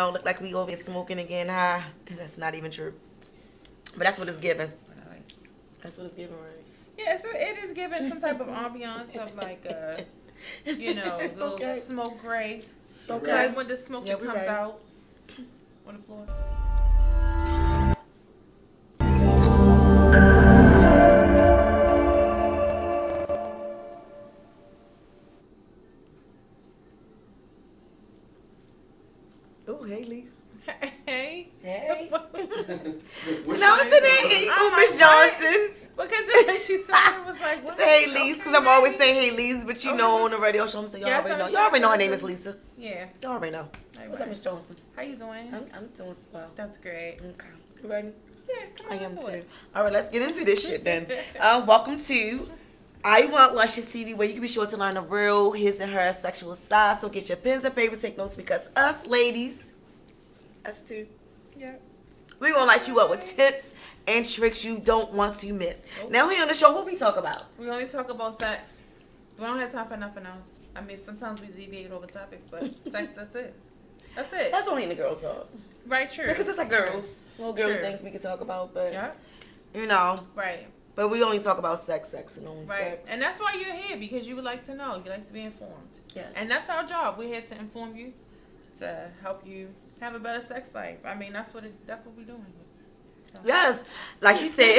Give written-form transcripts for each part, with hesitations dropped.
look like we over here smoking again. High. That's not even true. But that's what it's giving. That's what it's giving, right? Yeah, so it is giving some type of ambiance of like little okay. smoke grace. Okay. Right when the smoke comes ready. out on the floor. Oh, hey, Lee. Hey. Hey. What No, it's today. Oh, Miss Johnson. Because the way she said it was like, what? Say hey, Lise, because I'm always saying hey, Lise, but you know on the radio show, I'm saying y'all Yes, already know. I'm Y'all already know her sure. name is Lisa. Yeah. Y'all already know. Right, What's up, Miss Johnson? How you doing? I'm doing swell. That's great. Okay. You ready? Yeah, come on. I am let's do too. it. All right, let's get into this shit then. Welcome to I Want Luscious TV, where you can be sure to learn the real his and her sexual side. So get your pens and papers, take notes, because us ladies, us too, Yeah. we're gonna light you up with tips and tricks you don't want to miss. Nope. Now here on the show, what we talk about? We only talk about sex. We don't have time for nothing else. I mean, sometimes we deviate over topics, but sex, that's it. That's it. That's only in the girl talk. Right, true. Because it's like girls. Little girly True. things we can talk about, but Yeah. you know. Right. But we only talk about sex, and only Right. sex. And that's why you're here, because you would like to know. You like to be informed. Yes. And that's our job. We're here to inform you, to help you have a better sex life. I mean, that's what we're doing. So. Yes, like she said,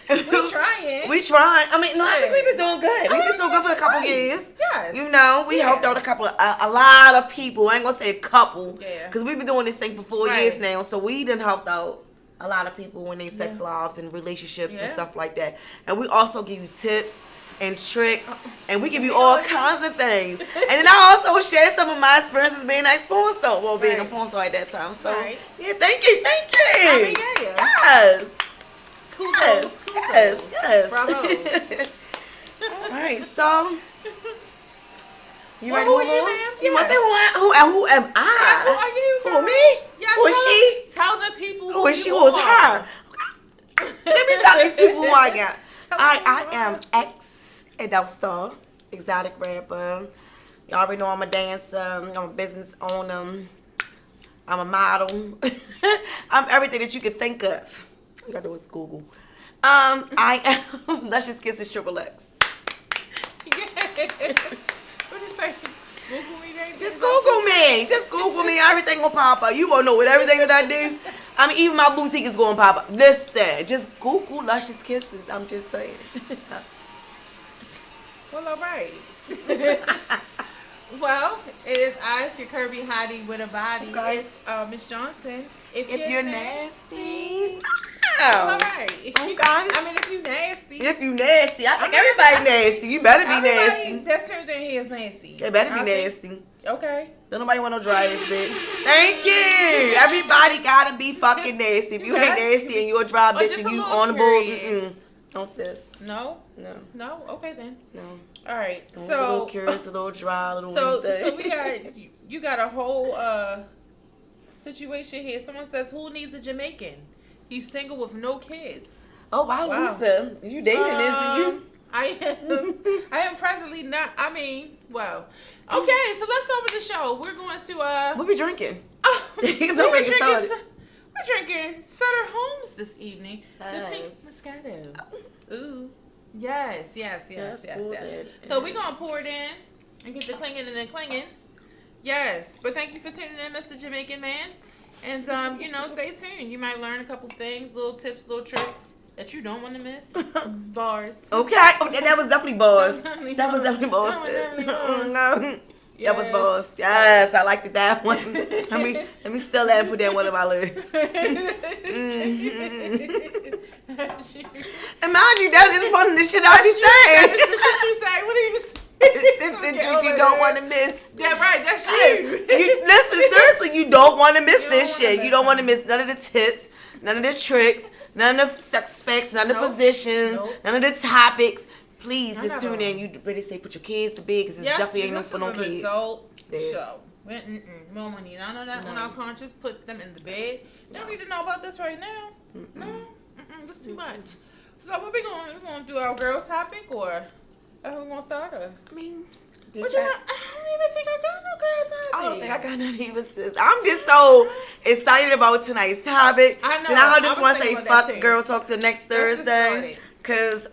we trying. We trying. I mean, no, I think we've been doing good. We've been doing good for a couple years. Yes. You know, we helped out a lot of people. I ain't gonna say a couple, Yeah. because we've been doing this thing for 4 years now. So we done helped out a lot of people in their sex lives and relationships and stuff like that. And we also give you tips and tricks, and we give you all kinds of things. And then I also share some of my experiences being a porn star, well, being a porn star at that time. So yeah, thank you. I mean, yeah. Yes. Kudos. Yes. Bravo. All right, so you ready? Who are you, ma'am? You must say who am I? Yes, who are you? Who me? Yes, Who is she? Tell the people Who is she? Who is her? Let me tell these people who I am. I am ex-adult star, exotic rapper. Y'all already know I'm a dancer. I'm a business owner. I'm a model. I'm everything that you could think of. All you gotta do is Google. I am Luscious Kisses Triple X. What you say? Google me, Dave? Just Google me. Just Google me. Everything will pop up. You won't know what everything that I do. I mean, even my boutique is going to pop up. Listen, just Google Luscious Kisses. I'm just saying. Well, all right. Well, it is us, your curvy hottie with a body. Okay. It's Miss Johnson. If you're nasty. All right. Okay. I mean, if you nasty. If you nasty. I think everybody nasty. You better be Everybody nasty. that turns in here is nasty. They better be I think- nasty. Okay. Don't nobody want no dry ass bitch. Thank you. Everybody gotta be fucking nasty. If you ain't nasty and you're a dry bitch just and a you little on the board, curious. don't sis. No? No. No? Okay then. No. All right. A little So curious, a little dry, a little so Wednesday. we got you got a whole situation here. Someone says, who needs a Jamaican? He's single with no kids. Oh wow, Lisa. You dating isn't you? I am presently not. I mean, well, okay. So let's start with the show. We're going to What we drinking? we're Don't make it started. We're drinking Sutter Homes this evening. The pink Nice. Moscato. Ooh, yes. Cool, then. So we're gonna pour it in and get the clinging and then clinging. Yes, but thank you for tuning in, Mr. Jamaican Man. And stay tuned. You might learn a couple things, little tips, little tricks that you don't want to miss. Bars. Okay. Oh, that was definitely bars. That That was definitely bars. That was definitely bars. No. That was Yes. bars. Yes, I liked it that one. let me steal that and put that in one of my lyrics. And mind you, that is one of the shit I be saying. That's the shit you say. What do you say? Tips and tricks you don't want to miss. Yeah, right. That's You listen, seriously, you don't want to miss You this don't wanna shit. miss You don't want to it. miss none of the tips, none of the tricks, none of the sex facts, none of the Nope. positions, Nope. none of the topics. Please, None just of tune them. in. You really say put your kids to bed, because it's Yes, definitely ain't no this for is no an kids. adult It is. show. We don't need none of that on No. our conscience. Put them in the bed. Don't need to know about this right now. No, this too much. So what we gonna do? Our girl topic, or are we gonna start? Or I mean, But you know, I don't even think I got no girl topic. I don't think I got none either, sis. I'm just so excited about tonight's topic. I know. Then I just was want to say, thinking about that fuck too. girl talk till next Let's just Thursday. start Because,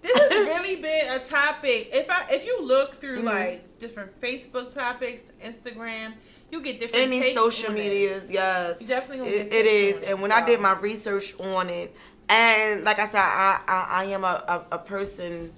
this has really been a topic. If you look through like different Facebook topics, Instagram, you get different any takes social on medias, this. yes. You definitely gonna get It is. takes on And it, when so. I did my research on it, and like I said, I am a person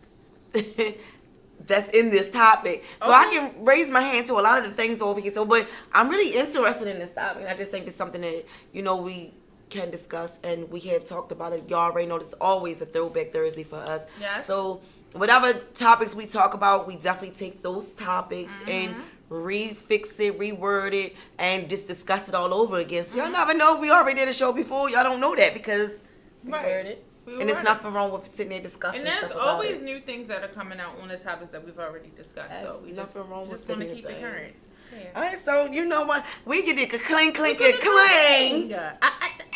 that's in this topic. So I can raise my hand to a lot of the things over here. So, but I'm really interested in this topic. And I just think it's something that, you know, we can discuss, and we have talked about it. Y'all already know this is always a throwback Thursday for us. Yes. So whatever topics we talk about, we definitely take those topics and refix it, reword it, and just discuss it all over again. So y'all never know. We already did a show before. Y'all don't know that because we heard it. And there's nothing wrong with sitting there discussing. And there's stuff about always it. new things that are coming out on the topics that we've already discussed. So we just want to keep it current. Yeah. All right, so you know what? We can do a clink, clink, and clang.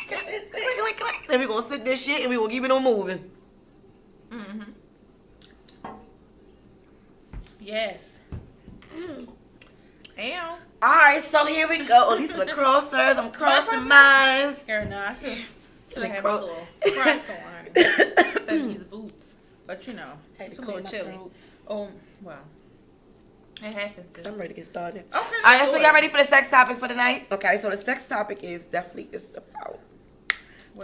Clink, clink, clink. Then we're going to sit this shit and we're going to keep it on moving. Yes. And All right, so here we go. Oh, these are the crossers. I'm crossing mine. here, no, I should have my cross- little Crocs on. Instead of these boots. But you know, it's a little chilly. Oh, well. It happens. So I'm ready to get started. Okay. All right, so y'all ready for the sex topic for the night? Okay, so the sex topic is definitely about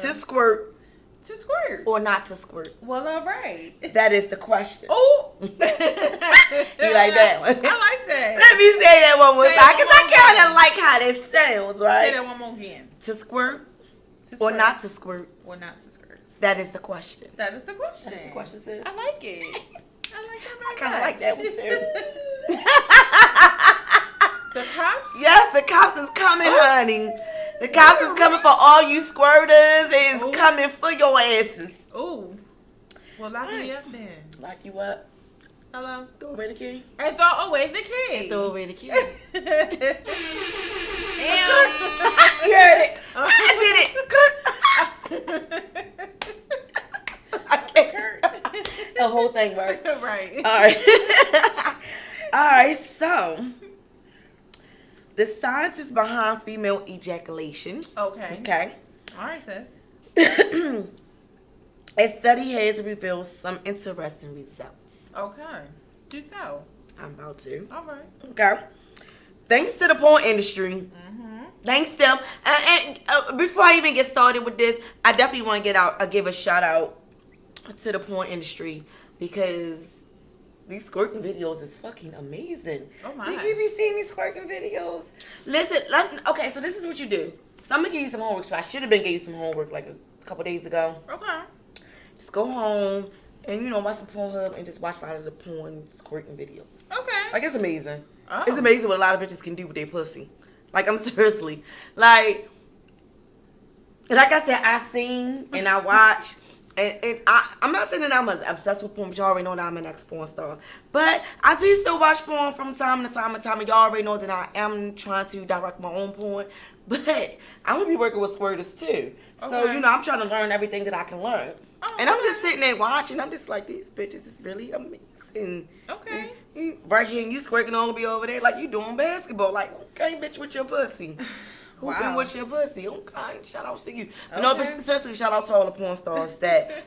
to squirt To squirt. or not to squirt. Well, all right. That is the question. Oh. You like that one? I like that. Let me say that one more Say it time, one because I more kind of time. like how this sounds, right? Say that one more again. To squirt To or squirt. not to squirt? Or not to squirt. That is the question. That is the question. That is the question, sis. I like it. I like that very I kind of like that one too. The cops? Yes, the cops is coming, honey. The cops is coming for all you squirters. Is Ooh. coming for your asses. Ooh. Well, lock me up then. Lock you up. Hello? Throw away the key. And throw away the key. Throw away the key. And You heard it. I did it. I can't. The whole thing worked. Right. All right. All right. So, the science behind female ejaculation. Okay. Okay. All right, sis. A study has revealed some interesting results. Okay. Do tell. I'm about to. All right. Okay. Thanks to the porn industry. Thanks to them. And before I even get started with this, I definitely want to give a shout out to the porn industry, because these squirting videos is fucking amazing. Oh my. Did you be seeing these squirting videos? Listen, okay, so this is what you do. So I'm gonna give you some homework. So I should have been giving you some homework like a couple days ago. Okay. Just go home and, you know, watch some Pornhub and just watch a lot of the porn squirting videos. Okay. Like, it's amazing. Oh. It's amazing what a lot of bitches can do with their pussy. Like, I'm seriously. Like I said, I sing and I watch. And I'm not saying that I'm obsessed with porn, but y'all already know that I'm an ex-porn star. But I do still watch porn from time to time. And y'all already know that I am trying to direct my own porn. But I'm going to be working with squirters too. So, Okay. you know, I'm trying to learn everything that I can learn. Oh, and I'm just sitting there watching. I'm just like, these bitches is really amazing. Okay. Right here, and you squirting all the way over there like you doing basketball. Like, okay, bitch, with your pussy. Hooping Wow. with your pussy. Okay, shout out to you. Okay. No, but seriously, shout out to all the porn stars that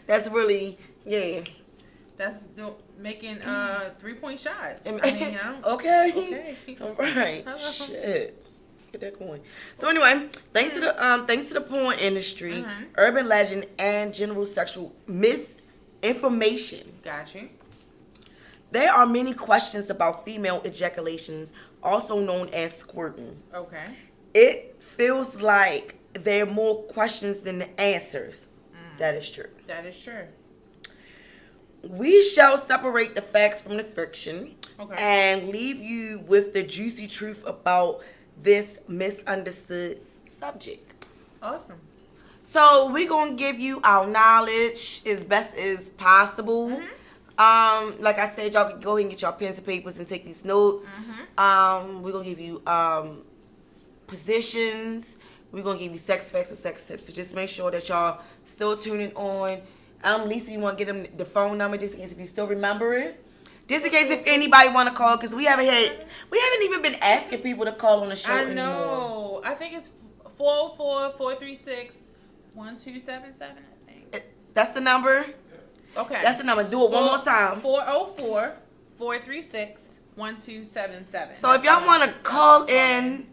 that's really, yeah. That's making 3-point shots. I mean, I don't. Okay. Okay. All right. Hello. Shit. Get that coin. So anyway, thanks to the porn industry, Mhm. urban legend, and general sexual misinformation, Got you. there are many questions about female ejaculations, also known as squirting. Okay. It feels like there are more questions than the answers. That is true. That is true. We shall separate the facts from the fiction, Okay. and leave you with the juicy truth about this misunderstood subject. Awesome. So we're gonna give you our knowledge as best as possible. Like I said, y'all can go ahead and get your pens and papers and take these notes. We're gonna give you positions. We're gonna give you sex facts and sex tips. So just make sure that y'all still tuning on. Lisa, you want to get them the phone number just in case if you still remember it? Just in case if anybody want to call, because we haven't even been asking people to call on the show I anymore. know. I think it's 404-436-1277, I think. That's the number? Okay. That's the number. Do it one more time. 404-436-1277. So if y'all want to call in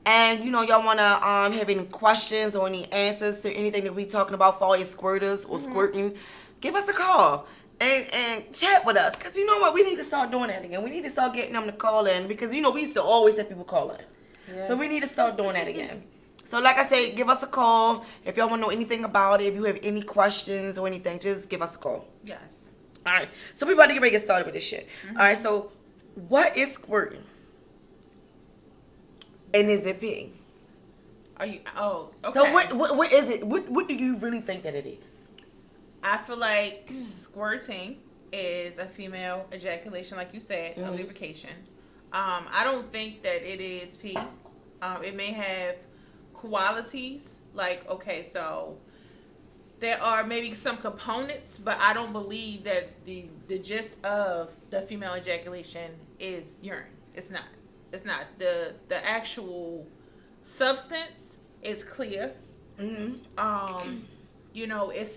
and, y'all want to have any questions or any answers to anything that we talking about for all your squirters or squirting, give us a call. And chat with us, because you know what, we need to start doing that again. We need to start getting them to call in, because we used to always have people call in. Yes. So we need to start doing that again. So like I said, give us a call if y'all want to know anything about it. If you have any questions or anything, just give us a call. Yes. All right. So we about to get ready to get started with this shit. All right. So what is squirting? And is it peeing? Are you? Oh, okay. So what is it? What do you really think that it is? I feel like squirting is a female ejaculation, like you said, a lubrication. I don't think that it is pee. It may have qualities, like, okay, so there are maybe some components, but I don't believe that the gist of the female ejaculation is urine. It's not. It's not. The actual substance is clear. It's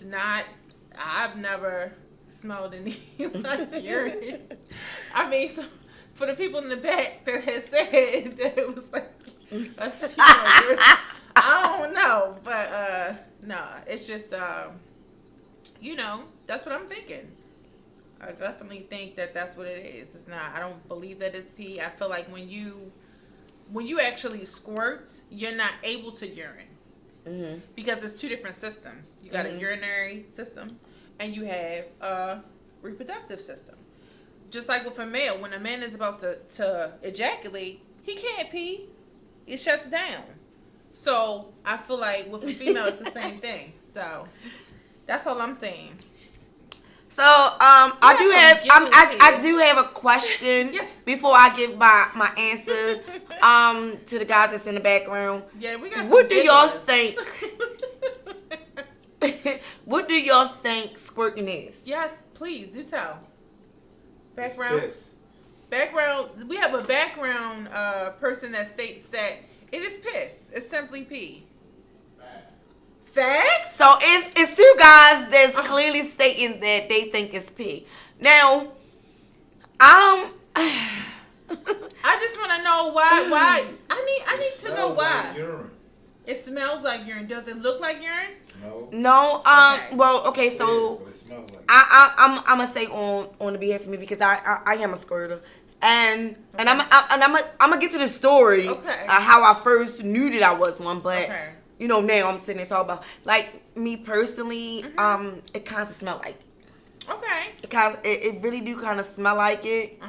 not. I've never smelled any like urine. I mean, so for the people in the back that had said that it was like a I don't know, but no, it's just that's what I'm thinking. I definitely think that that's what it is. It's not. I don't believe that it's pee. I feel like when you actually squirt, you're not able to urine. Because there's two different systems. You got a urinary system and you have a reproductive system. Just like with a male, when a man is about to ejaculate, he can't pee. It shuts down. So I feel like with a female, it's the same thing. So that's all I'm saying. So I do have a question before I give my answer to the guys that's in the background. Yeah, we got some What do y'all think? What do y'all think squirting is? Yes, please do tell. Background. We have a background person that states that it is piss. It's simply pee. Facts? So it's two guys that's clearly stating that they think it's pee. Now, I just want to know why. I need to know why. Like urine. It smells like urine. Does it look like urine? No. Okay. Well, okay. So It smells like I'm gonna say on the behalf of me, because I am a squirter, and I'm gonna get to the story. Okay. How I first knew that I was one, but Okay. now I'm sitting there talking about, like, me personally. It kind of smell like. Okay. It really do kind of smell like it.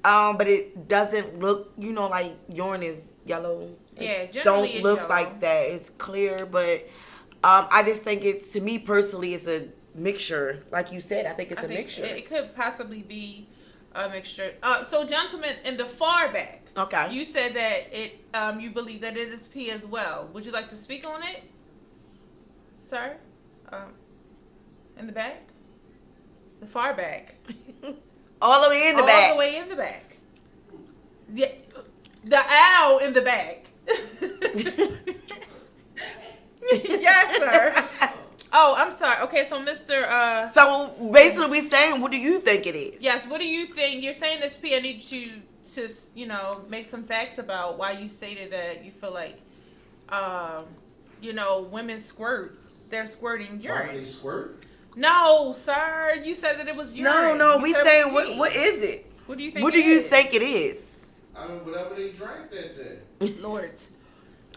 But it doesn't look, like urine is yellow. Yeah, generally don't it's look yellow. like that. It's clear, but I just think to me personally, it's a mixture. Like you said, I think it's a mixture. It could possibly be a mixture. So, gentlemen, in the far back, Okay. you said that you believe that it is pee as well. Would you like to speak on it, sir? In the back, the far back, All the way in the back. all the way in the back. Yeah, the owl in the back. Yes, sir. Oh, I'm sorry. Okay, so Mr. So basically, we saying, what do you think it is? Yes, what do you think? You're saying this, P. I need you to make some facts about why you stated that you feel like, women squirt. They're squirting urine. Why they squirt? No, sir. You said that it was urine. No. You We said it saying, was pee. what is it? What do you think? What do you think it is? I mean, whatever they drank that day. Lord.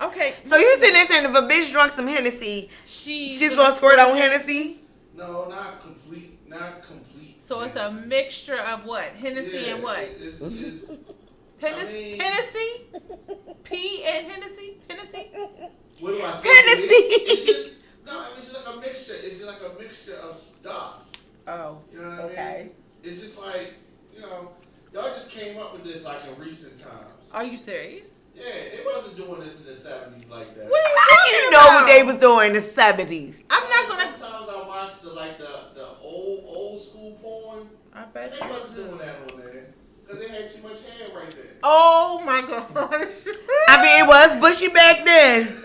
Okay. So you sitting there saying if a bitch drunk some Hennessy, she's gonna squirt on Hennessy? No, not complete. So it's a mixture of what? Hennessy and what? Hennessy? P and Hennessy? Hennessy? What do I think? Hennessy. It's just like a mixture. It's just like a mixture of stuff. Oh. You know what I mean? It's just like, y'all just came up with this like in recent times. Are you serious? Yeah, it wasn't doing this in the 70s like that. What are you How talking you about? know what they was doing in the 70s? I'm not gonna. Sometimes I watch the old school porn. I bet They you wasn't do. doing that on there. Because they had too much hair right there. Oh my gosh. I mean, it was bushy back then.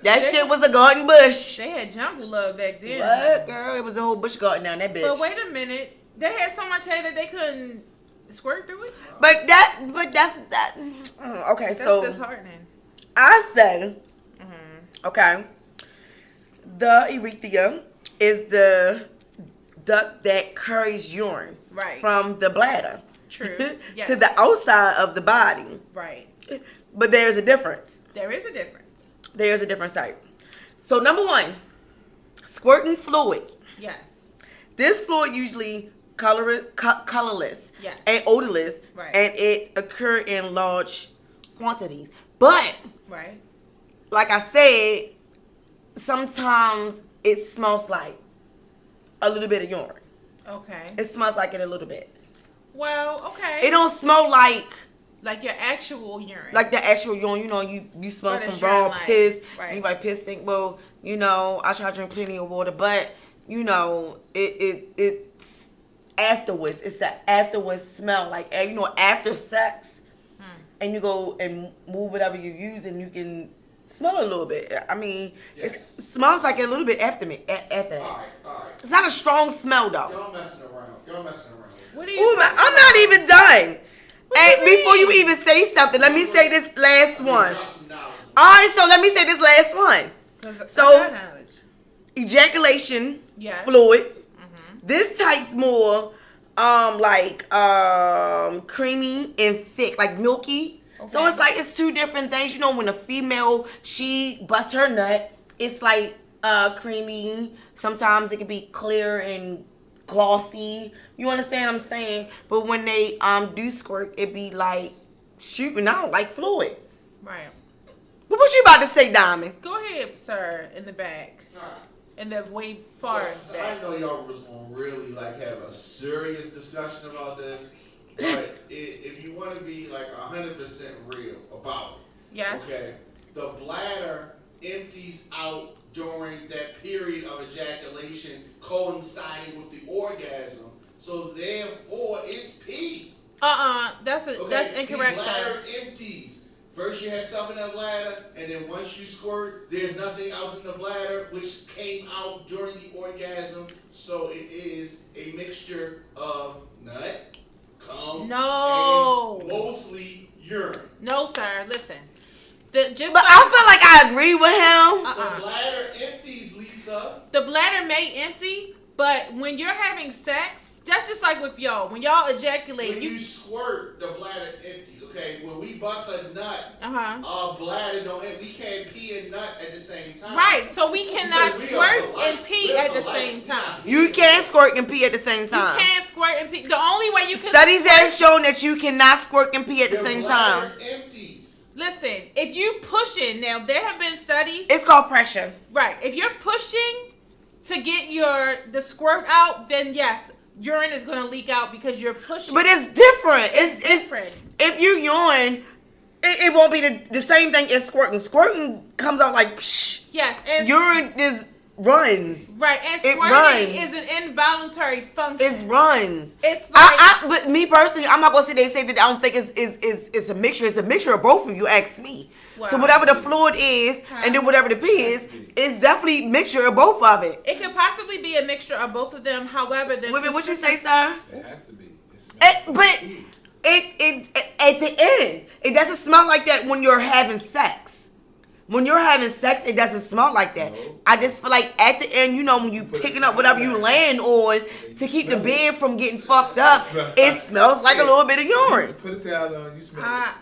That shit was a garden bush. They had jungle love back then. What, girl? It was a whole bush garden down that bitch. But wait a minute. They had so much hair that they couldn't squirt through it? But that's that. Okay, That's so disheartening. I say, Mm-hmm. okay, the urethra is the duct that carries urine Right. from the bladder True. Yes. to the outside of the body. Right. But there's a difference. There is a difference. There's a different type. So number one, squirting fluid. Yes. This fluid usually colorless Yes. and odorless, Right. and it occur in large quantities. But Right. like I said, sometimes it smells like a little bit of urine. Okay. It smells like it a little bit. Well, okay. It don't smell like Like your actual urine. the actual urine. You know, you smell What some is raw urine like? piss. Right. You like piss stink. Well, you know, I try to drink plenty of water, but you know, it's afterwards. It's the afterwards smell. Like, you know, after sex, and you go and move whatever you use, and you can smell a little bit. I mean, Yes. it smells like it a little bit after me. After that. All right. It's not a strong smell though. Y'all messing around. What are you Ooh, talking I'm about? not even done. What Hey, you mean? before you even say something, let me say this last one. Drop some knowledge. All right, so let me say this last one. 'Cause So- I got knowledge. Ejaculation Yes. fluid. Mm-hmm. This type's more creamy and thick, like milky. So Okay. it's like it's two different things. You know, when a female she busts her nut, it's like creamy. Sometimes it can be clear and glossy. You understand what I'm saying? But when they do squirt, it be like shooting out like fluid. Right. What you about to say, Diamond? Go ahead, sir, in the back. All right. In the way far So I back. know y'all was gonna really like have a serious discussion about this, but if you want to be like 100% real about it, Yes. okay, the bladder empties out during that period of ejaculation coinciding with the orgasm, so therefore it's pee. That's Okay? that's incorrect, The sir. bladder empties. First you had something in the bladder, and then once you squirt, there's nothing else in the bladder which came out during the orgasm. So it is a mixture of nut, cum, No. and mostly urine. No, sir. Listen. But I feel like I agree with him. The bladder empties, Lisa. The bladder may empty, but when you're having sex, that's just like with y'all. When y'all ejaculate, When you squirt, the bladder empties. Okay, when we bust a nut, uh-huh. our bladder don't empty. We can't pee and nut at the same time. Right, so we cannot Because we squirt are polite. and pee We're at the polite. same time. You can't squirt and pee at the same time. You can't squirt and pee. The only way you can Studies have shown that you cannot squirt and pee at the Your same bladder time. empties. listen. If you pushing, now there have been studies. It's called pressure. Right, if you're pushing to get the squirt out, then yes, urine is gonna leak out because you're pushing. But it's different. It's different. If you yawn, it won't be the same thing as squirting. Squirting comes out like psh. Yes, and Urine is runs. right, and it squirting runs. is an involuntary function. It runs. It's like But me personally, I'm not gonna say they say that I don't think it's a mixture. It's a mixture of both of you. Ask me. So Wow. whatever the fluid is, and then whatever the pee is, it's definitely mixture of both of it. it could possibly be a mixture of both of them. However, the Women, what you say, consistency- sir? It has to be. It's But it at the end, it doesn't smell like that when you're having sex. When you're having sex, it doesn't smell like that. No. I just feel like at the end, you know, when you put picking a up whatever towel you down. laying on to keep the smell bed from getting fucked up, Smell it like- smells like a little bit of urine. Put a towel on, you smell I-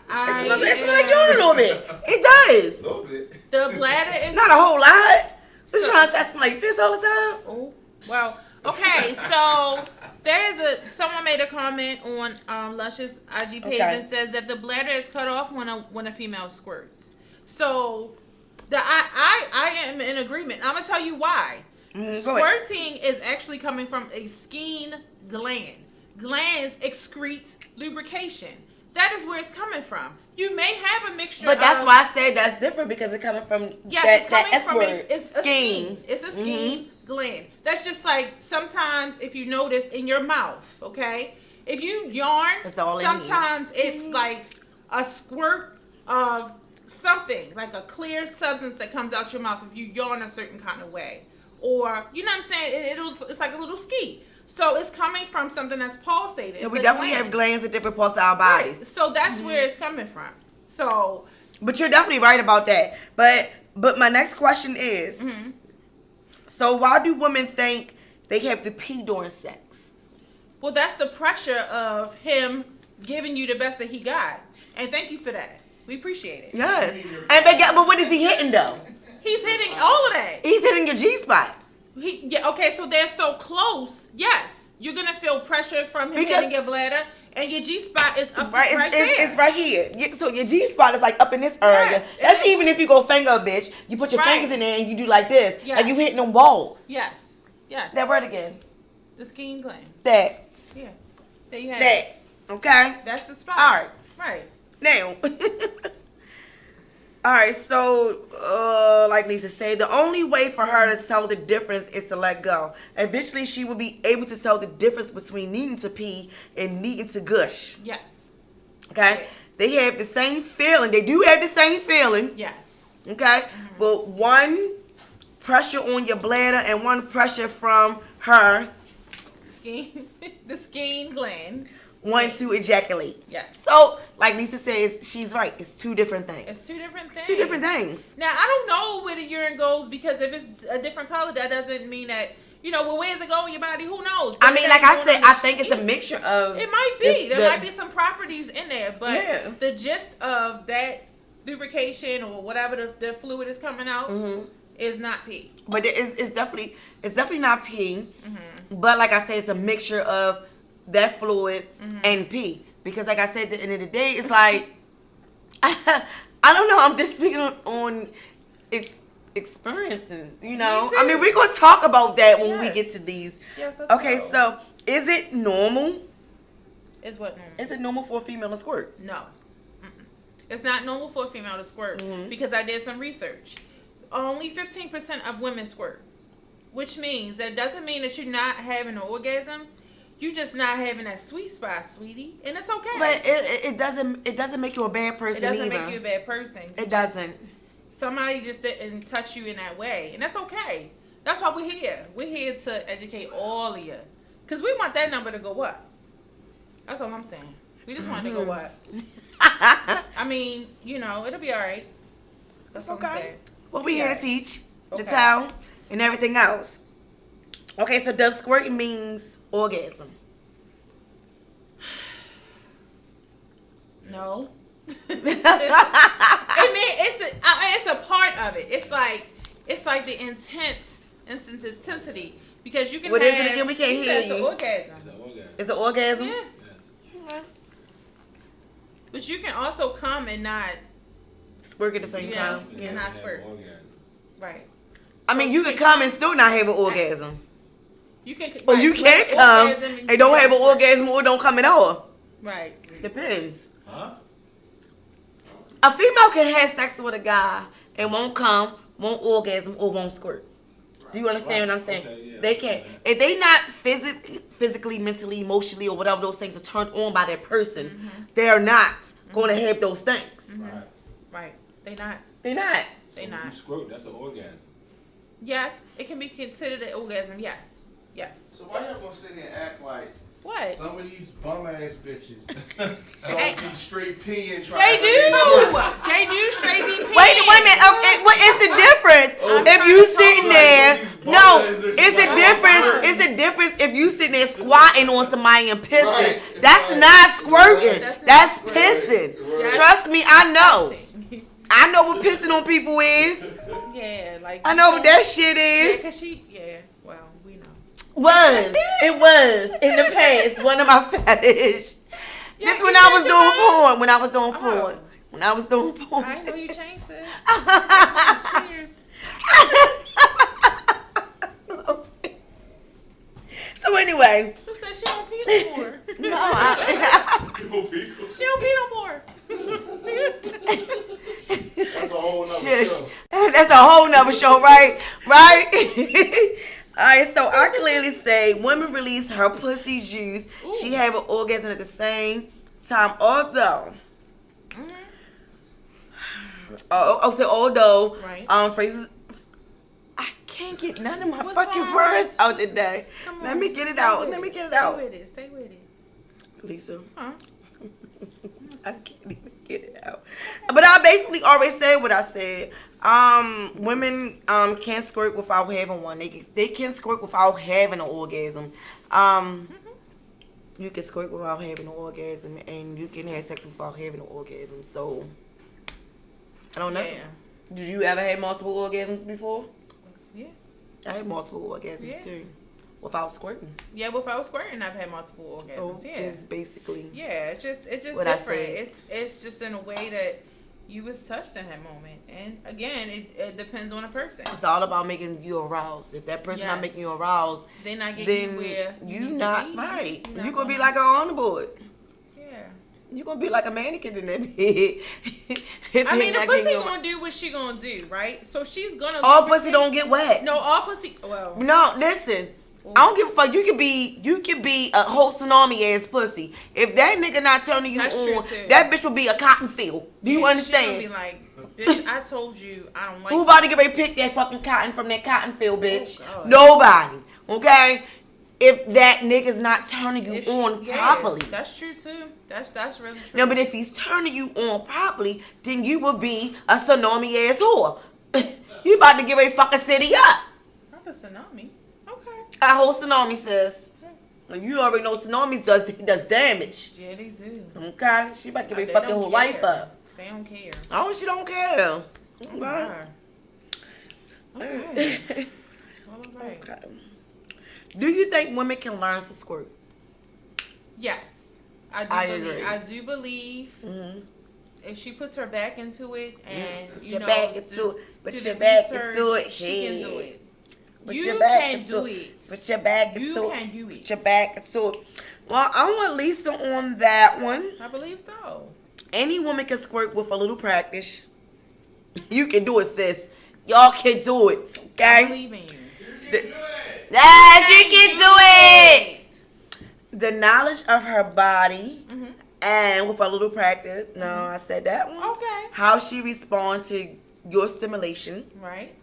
It it. smells like urine a little bit. It does. A little bit. The bladder is Not a whole lot. So- Just trying to say I smell like piss all the time. Oh, well, okay. So someone made a comment on Luscious IG page Okay. and says that the bladder is cut off when a female squirts. So I am in agreement. I'm gonna tell you why. Go ahead. Squirting is actually coming from a skin gland. Glands excrete lubrication. That is where it's coming from. You may have a mixture. But that's of, why I said that's different because it's coming from Yes, that it's coming S from word. it's a skein. It's a skein gland. That's just like sometimes if you notice in your mouth, okay? If you yarn, sometimes it's like a squirt of something, like a clear substance that comes out your mouth if you yawn a certain kind of way. Or, you know what I'm saying? It's like a little ski. So it's coming from something that's pulsated. Yeah, we definitely have glands at different parts of our bodies. Right. So that's where it's coming from. So, but you're definitely right about that. But my next question is, so why do women think they have to pee during sex? Well, that's the pressure of him giving you the best that he got. And thank you for that. We appreciate it. Yes. But what is he hitting though? He's hitting all of that. He's hitting your G-spot. Okay, so they're so close. Yes. You're going to feel pressure from him hitting your bladder. And your G-spot is up right there. It's right here. So your G-spot is like up in this area. Yes. That's even if you go finger a bitch. You put your fingers in there and you do like this. Yes. Like you hitting them walls. Yes. Yes. That word again. The skiing gland. That. Yeah. There you have that. it. Okay? That's the spot. All right. Right. Now. All right, so like Lisa said, the only way for her to tell the difference is to let go. Eventually, she will be able to tell the difference between needing to pee and needing to gush. Yes. Okay? Yeah. They have the same feeling. They do have the same feeling. Yes. Okay? But one pressure on your bladder and one pressure from her. The skiing gland. One to ejaculate. Yes. So, like Lisa says, she's right. It's two different things. It's two different things. It's two different things. Now, I don't know where the urine goes because if it's a different color, that doesn't mean that, well, where does it go in your body? Who knows? I mean, like I said, I think it's a mixture of... It might be. There might be some properties in there. But the gist of that lubrication or whatever the fluid is coming out is not pee. But it's definitely not pee. But like I said, it's a mixture of that fluid and pee, because like I said, at the end of the day, it's like I don't know, I'm just speaking on experiences, I mean, we're gonna talk about that when we get to these. Yes, that's okay cool. So is it normal? Is what normal? Is it normal for a female to squirt? No. It's not normal for a female to squirt because I did some research. Only 15% of women squirt, which means that doesn't mean that you're not having an orgasm. You just not having that sweet spot, sweetie, and it's okay. But it doesn't make you a bad person. It doesn't either. make you a bad person. It doesn't. Somebody just didn't touch you in that way, and that's okay. That's why we're here. We're here to educate all of you, because we want that number to go up. That's all I'm saying. We just want it to go up. I mean, it'll be all right. That's okay. I'm saying. Well, we're here to teach, to tell, and everything else. Okay, so does squirting means orgasm? No. I mean, it's a part of it. It's like the intensity, because you can. What is it again? We can't hear you. It's an orgasm. It's an orgasm. Yeah. Yes. But you can also come and not squirt at the same time. Yeah, not squirt. Right. I mean, you can come and still not have an orgasm. You can. Or you can come and don't have an orgasm or don't come at all. Right. Depends. Huh? A female can have sex with a guy and won't come, won't orgasm, or won't squirt. Do you understand what I'm saying? Okay, yeah, they can. If they not physically, mentally, emotionally, or whatever those things are turned on by that person, they're not going to have those things. Right. They not. So when you squirt, that's an orgasm. Yes, it can be considered an orgasm. Yes. So why y'all gonna sit here and act like what? Some of these bum ass bitches don't be straight peeing trying They to do. They do straight be peeing. Wait a minute. Okay, what is the difference? If you sitting there, it's a difference. It's a difference if you sitting there squatting on somebody and pissing. Right. That's not squirting. That's pissing. Right. Trust me, I know. I know what pissing on people is. Yeah, like I know what that shit is. Well, we know. It was in the past one of my fetish. This when I was doing porn. When I was doing porn. I know you changed this. Cheers. So anyway. Who said she don't pee no more? No, she don't pee no more. That's a whole nother show. That's a whole nother show, right? Right? Alright, so I clearly say women release her pussy juice. Ooh. She have an orgasm at the same time. Although, although, Right. phrases. I can't get none of my What's fucking wrong? words out today. Come on, Let me get it stay out. with Let me get it Stay out. with it. Stay with it. Lisa. Huh? I can't even get it out. But I basically already said what I said. Women can't squirt without having one. They can squirt without having an orgasm. You can squirt without having an orgasm, and you can have sex without having an orgasm. So I don't know. Yeah. Did you ever have multiple orgasms before? Yeah. I had multiple orgasms too, without squirting. Yeah, without squirting, I've had multiple orgasms. So Yeah. just basically. Yeah, it's just what I different. said. It's just in a way that you was touched in that moment. And again, it depends on a person. It's all about making you aroused. If that person not Yes. making you aroused, They're not getting then you where you need not to be. right. You're You not gonna be gonna- like on the board. Yeah. You gonna be like a mannequin in that bed. If I they mean, the not pussy getting you gonna do what she gonna do, right? So she's gonna. all lubricate- pussy don't get wet. No, all pussy. Well, No, listen. I don't give a fuck. You could be a whole tsunami ass pussy. If that nigga not turning you That's true, on, too. that bitch will be a cotton field. Do you She understand? gonna be like, bitch, I told you I don't like. Who about to get ready to pick that fucking cotton from that cotton field, bitch? Oh, God. Nobody. Okay? If that nigga's not turning you If she- on yeah, properly. That's true too. That's really true. No, but if he's turning you on properly, then you will be a tsunami ass whore. You about to get ready to fuck a city up. Not a tsunami. Okay. A whole tsunami, sis. You already know tsunamis does damage. Yeah, they do. Okay? She about to get ready to They fuck your don't whole life care. up. They don't care. Oh, she don't care. Oh, my. Okay. Okay. All right. Okay. Do you think women can learn to squirt? Yes. I agree. I do believe Mm-hmm. if she puts her back into it and Put you your know back into do- it. Put do your the back research, into it. she can do Yeah. it. Put You your back can into do it. it. Put your back You into it. can do it. Put your back into it. Well, I want Lisa on that one. I believe so. Any woman can squirt with a little practice. You can do it, sis. Y'all can do it, I okay? believe in you. You can do it. Yes, you can do it. The knowledge of her body Mhm. and with a little practice. No, I said that one. Okay. How she responds to your stimulation Right.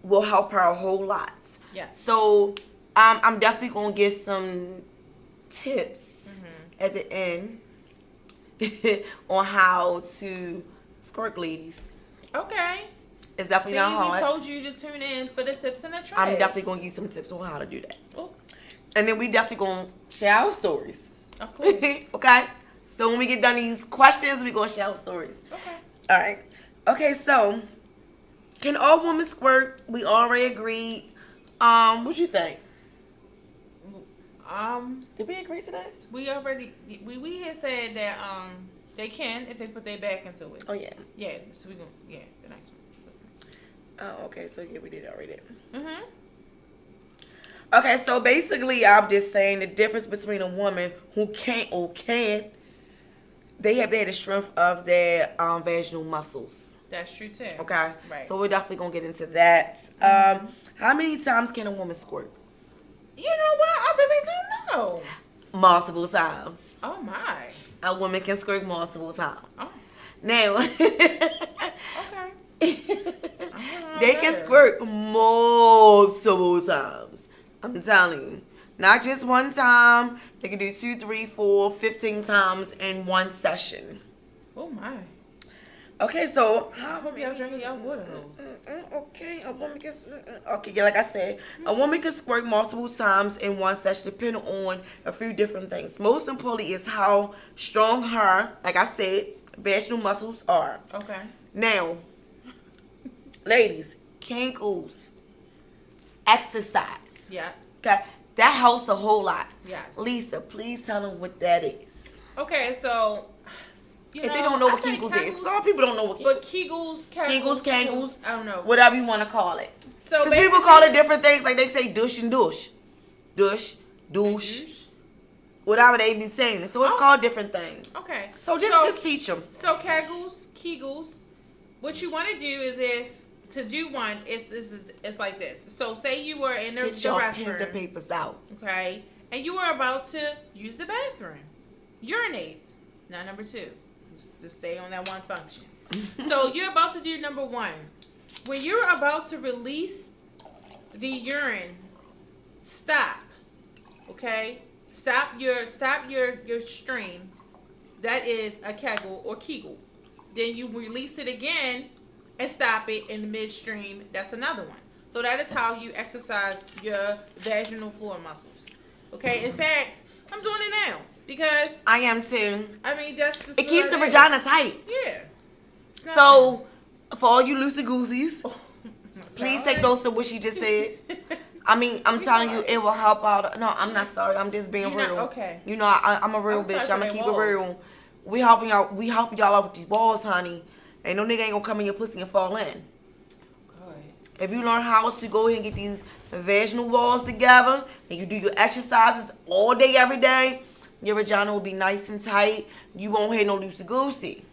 will help her a whole lot. Yes. So I'm definitely gonna get some tips Mhm. at the end on how to squirt, ladies. Okay. It's See, definitely not we hard. told you to tune in for the tips and the tricks. I'm definitely gonna give you some tips on how to do that. Oh, And then we definitely gonna share our stories. of course. Okay? So when we get done these questions, we gonna share our stories. Okay. Alright. Okay, so can all women squirt? We already agreed. What you think? Did we agree to that? We already we had said that they can if they put their back into it. Oh yeah. Yeah. So we gonna the next one. Oh, okay, so yeah, we did already. Mhm. Okay, so basically I'm just saying the difference between a woman who can't or can, they have the strength of their vaginal muscles. That's true too. Okay? Right. So we're definitely gonna get into that. How many times can a woman squirt? You know what? I really don't know. Multiple times. Oh my. A woman can squirt multiple times. Oh. Now Okay. they can squirt multiple times. I'm telling you. Not just one time. They can do 2, 3, 4, 15 times in one session. Oh my. Okay, so I hope y'all drinking y'all water hose. okay, a woman can yeah, like I said, a woman can squirt multiple times in one session, depending on a few different things. Most importantly is how strong her, like I said, vaginal muscles are. Okay. Now, ladies, Kegels, exercise. Yeah. Okay, that helps a whole lot. Yes. Lisa, please tell them what that is. Okay, so If they don't know what I say Kegels is, some people don't know what but Kegels, Kegels, I don't know. whatever you want to call it. So Because people call it different things, like they say douche and douche. Douche, douche, whatever they be saying. So it's Oh. called different things. Okay. So just teach them. So Kegels, what you want to do is if to do one, it's like this. So say you were in the Get your restroom, pens and papers out. okay, and you were about to use the bathroom, urinate. Now number 2, just stay on that one function. So you're about to do number 1. When you're about to release the urine, stop. Okay, stop your stream. That is a Kegel or Kegel. Then you release it again and stop it in the midstream. That's another one. So that is how you exercise your vaginal floor muscles. Okay. In fact, I'm doing it now because I am too. I mean that's just It keeps the vagina tight. Yeah. So, for all you loosey gooseys, Oh, please take notes of what she just said. I mean, I'm telling you, it will help out. No, I'm not sorry. I'm just being real. Okay. You know, I'm a real I'm sorry bitch. for I'm gonna they keep walls. it real. We helping y'all. We helping y'all out with these balls, honey. Ain't no nigga ain't gonna come in your pussy and fall in. God. If you learn how to go ahead and get these vaginal walls together, and you do your exercises all day, every day, your vagina will be nice and tight. You won't have no loosey goosey.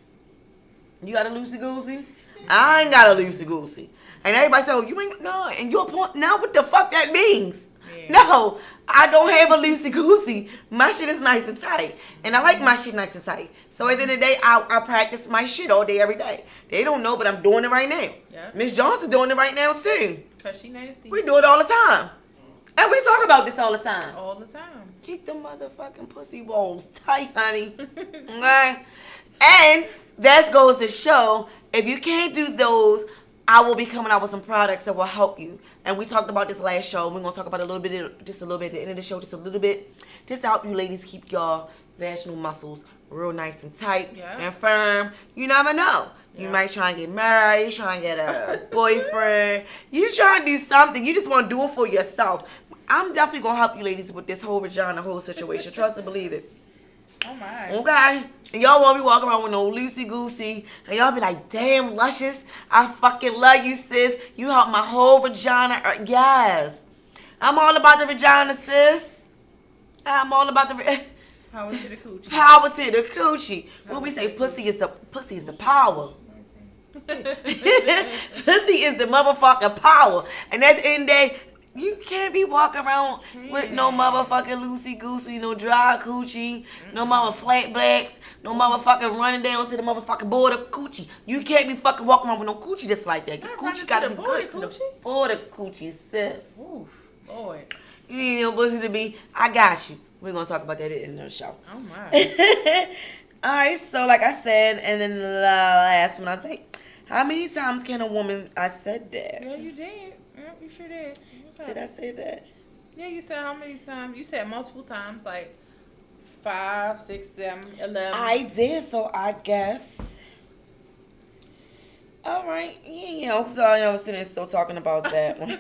You got a loosey goosey? I ain't got a loosey goosey. And everybody say, oh, you ain't, no. And you're point now, what the fuck that means? Yeah. No, I don't have a loosey goosey. My shit is nice and tight. And I like my shit nice and tight. So at the end of the day, I practice my shit all day, every day. They don't know, but I'm doing it right now. Yep. Miss Johnson's doing it right now, too. Because she nasty. We do it all the time. And we talk about this all the time. All the time. Keep the motherfucking pussy walls tight, honey. Okay? And that goes to show, if you can't do those, I will be coming out with some products that will help you. And we talked about this last show. We're going to talk about just a little bit at the end of the show, just a little bit. Just to help you ladies keep your vaginal muscles real nice and tight and firm. You never know. You might try and get married. You try and get a boyfriend. You try and do something. You just want to do it for yourself. I'm definitely going to help you ladies with this whole vagina, whole situation. Trust and believe it. Oh, my. Okay? And y'all won't be walking around with no loosey-goosey. And y'all be like, damn, Luscious, I fucking love you, sis. You help my whole vagina. Yes. I'm all about the vagina, sis. I'm all about the... Power to the coochie. Power to the coochie. When we say pussy is the power. Pussy is the motherfucking power. And at the end of the day, you can't be walking around with no motherfucking loosey-goosey, no dry coochie, no mother flat blacks, no motherfucking running down to the motherfucking border coochie. You can't be fucking walking around with no coochie just like that. Your coochie gotta be good to the border coochie, sis. Ooh, Lord. You need your pussy to be, I got you. We're going to talk about that in the show. Oh, my. All right, so like I said, and then the last one, I think, how many times can a woman, I said that. Yeah, you did. Yeah, you sure did. Did I say that? Yeah, you said how many times? You said multiple times, like 5, 6, 7, 11. I did, so I guess. All right. Yeah, so I was sitting still talking about that one.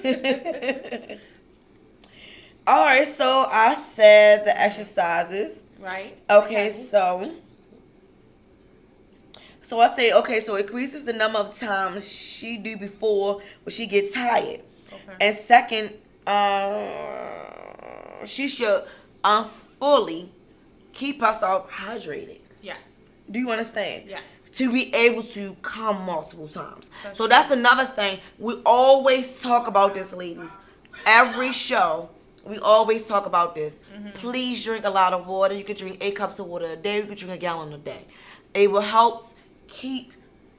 All right, so I said the exercises. Right. Okay, so I say, okay, so it increases the number of times she do before when she gets tired. Okay. And second, she should fully keep herself hydrated. Yes. Do you understand? Yes. To be able to come multiple times. That's another thing. We always talk about this, ladies. Every show, we always talk about this. Mm-hmm. Please drink a lot of water. You can drink 8 cups of water a day. You can drink a gallon a day. It will help keep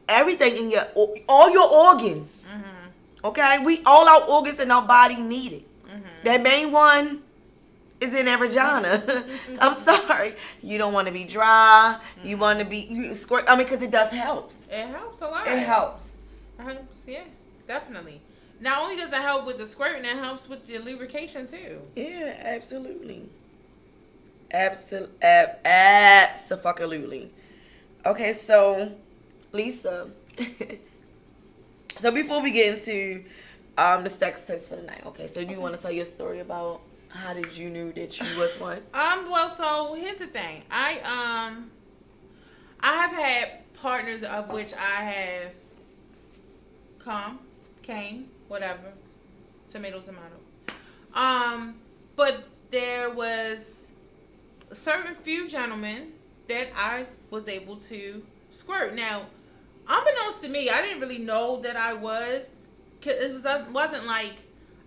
everything in all your organs. Mm-hmm. Okay? All our organs in our body need it. Mm-hmm. That main one is in their vagina. I'm sorry. You don't want to be dry. Mm-hmm. You want to be squirt. I mean, because it does help. It helps a lot. It helps. Yeah, definitely. Not only does it help with the squirting, it helps with the lubrication too. Yeah, absolutely. Absolutely. Okay, so Lisa. So before we get into the sex tips for the night, okay, so do you want to tell your story about how did you knew that you was one? Well, so here's the thing. I have had partners of which I have came, whatever, tomato. But there was a certain few gentlemen that I was able to squirt. Now, unbeknownst to me, I didn't really know that I was wasn't like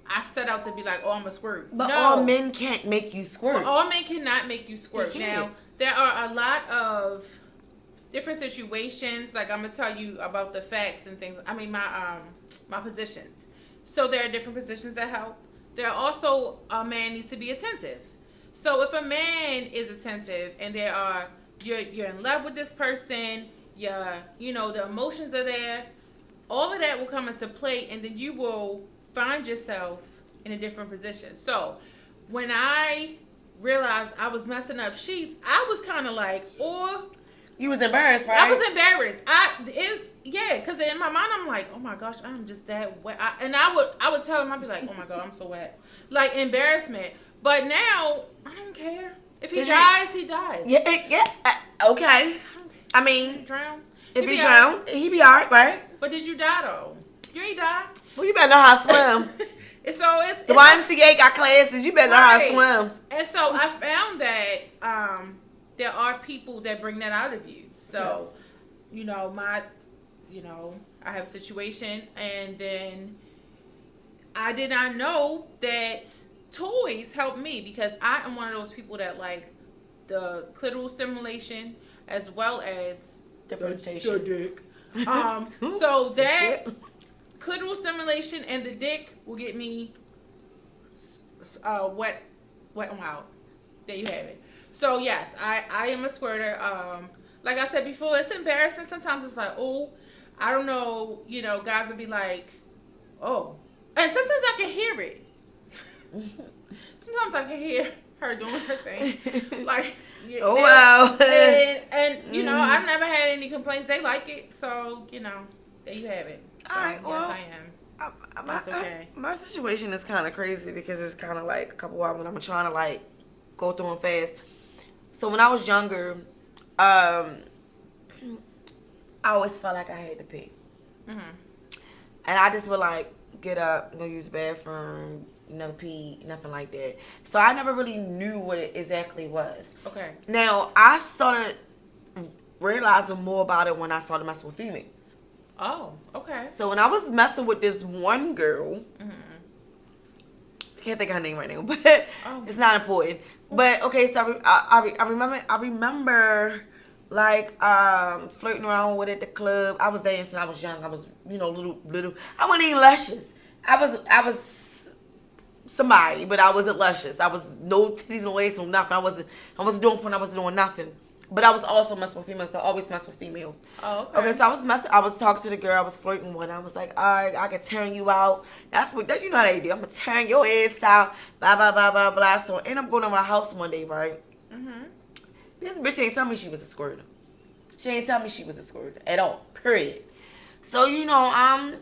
I set out to be like, oh, I'm a squirt. But no. all men can't make you squirt. But all men cannot make you squirt. They Now, can't. there are a lot of different situations. Like, I'm gonna tell you about the facts and things. I mean, my positions. So there are different positions that help. There are also a man needs to be attentive. So if a man is attentive and you're in love with this person, the emotions are there, all of that will come into play, and then you will find yourself in a different position. So when I realized I was messing up sheets, I was kind of like, you was embarrassed, right? I was embarrassed. Because in my mind I'm like, oh my gosh, I'm just that wet. I would tell him, I'd be like, oh my god, I'm so wet, like embarrassment. But now I don't care. If he dies, he dies. Yeah. Okay. I mean, drown. If he drown, he be alright, right? But did you die though? You ain't died. Well, you better know how to swim. It's the YMCA got classes. You better know how to swim. And so I found that there are people that bring that out of you. So, yes. I have a situation, and then I did not know that toys help me, because I am one of those people that like the clitoral stimulation as well as the dick. So that clitoral stimulation and the dick will get me wet and wild. There you have it. So yes, I am a squirter. Like I said before, it's embarrassing. Sometimes it's like, oh, I don't know. Guys will be like, oh, and sometimes I can hear it. Sometimes I can hear her doing her thing. Like, oh wow. And I've never had any complaints. They like it, so there you have it. So, all right. Well, yes, I am. That's okay. My situation is kind of crazy because it's kind of like a couple hours when I'm trying to like go through them fast. So when I was younger, I always felt like I had to pee. Mm-hmm. And I just would like get up, go use the bathroom, never pee, nothing like that. So I never really knew what it exactly was. Okay. Now, I started realizing more about it when I started messing with females. Oh, okay. So when I was messing with this one girl, I can't think of her name right now, but it's not important. But okay, so I remember like flirting around with it at the club. I was dancing. I was young. I was little. I wasn't even luscious. I was somebody, but I wasn't luscious. I was no titties, no waist, no nothing. I wasn't doing porn. I wasn't doing nothing. But I was also messing with females. So I always mess with females. Oh, okay. Okay, so I was talking to the girl. I was flirting with. I was like, all right, I can turn you out. That's how they do. I'm gonna turn your ass out. Blah blah blah blah blah. So I end up going to my house one day, right? Mm-hmm. This bitch ain't tell me she was a squirter. She ain't tell me she was a squirter at all. Period. So, I'm,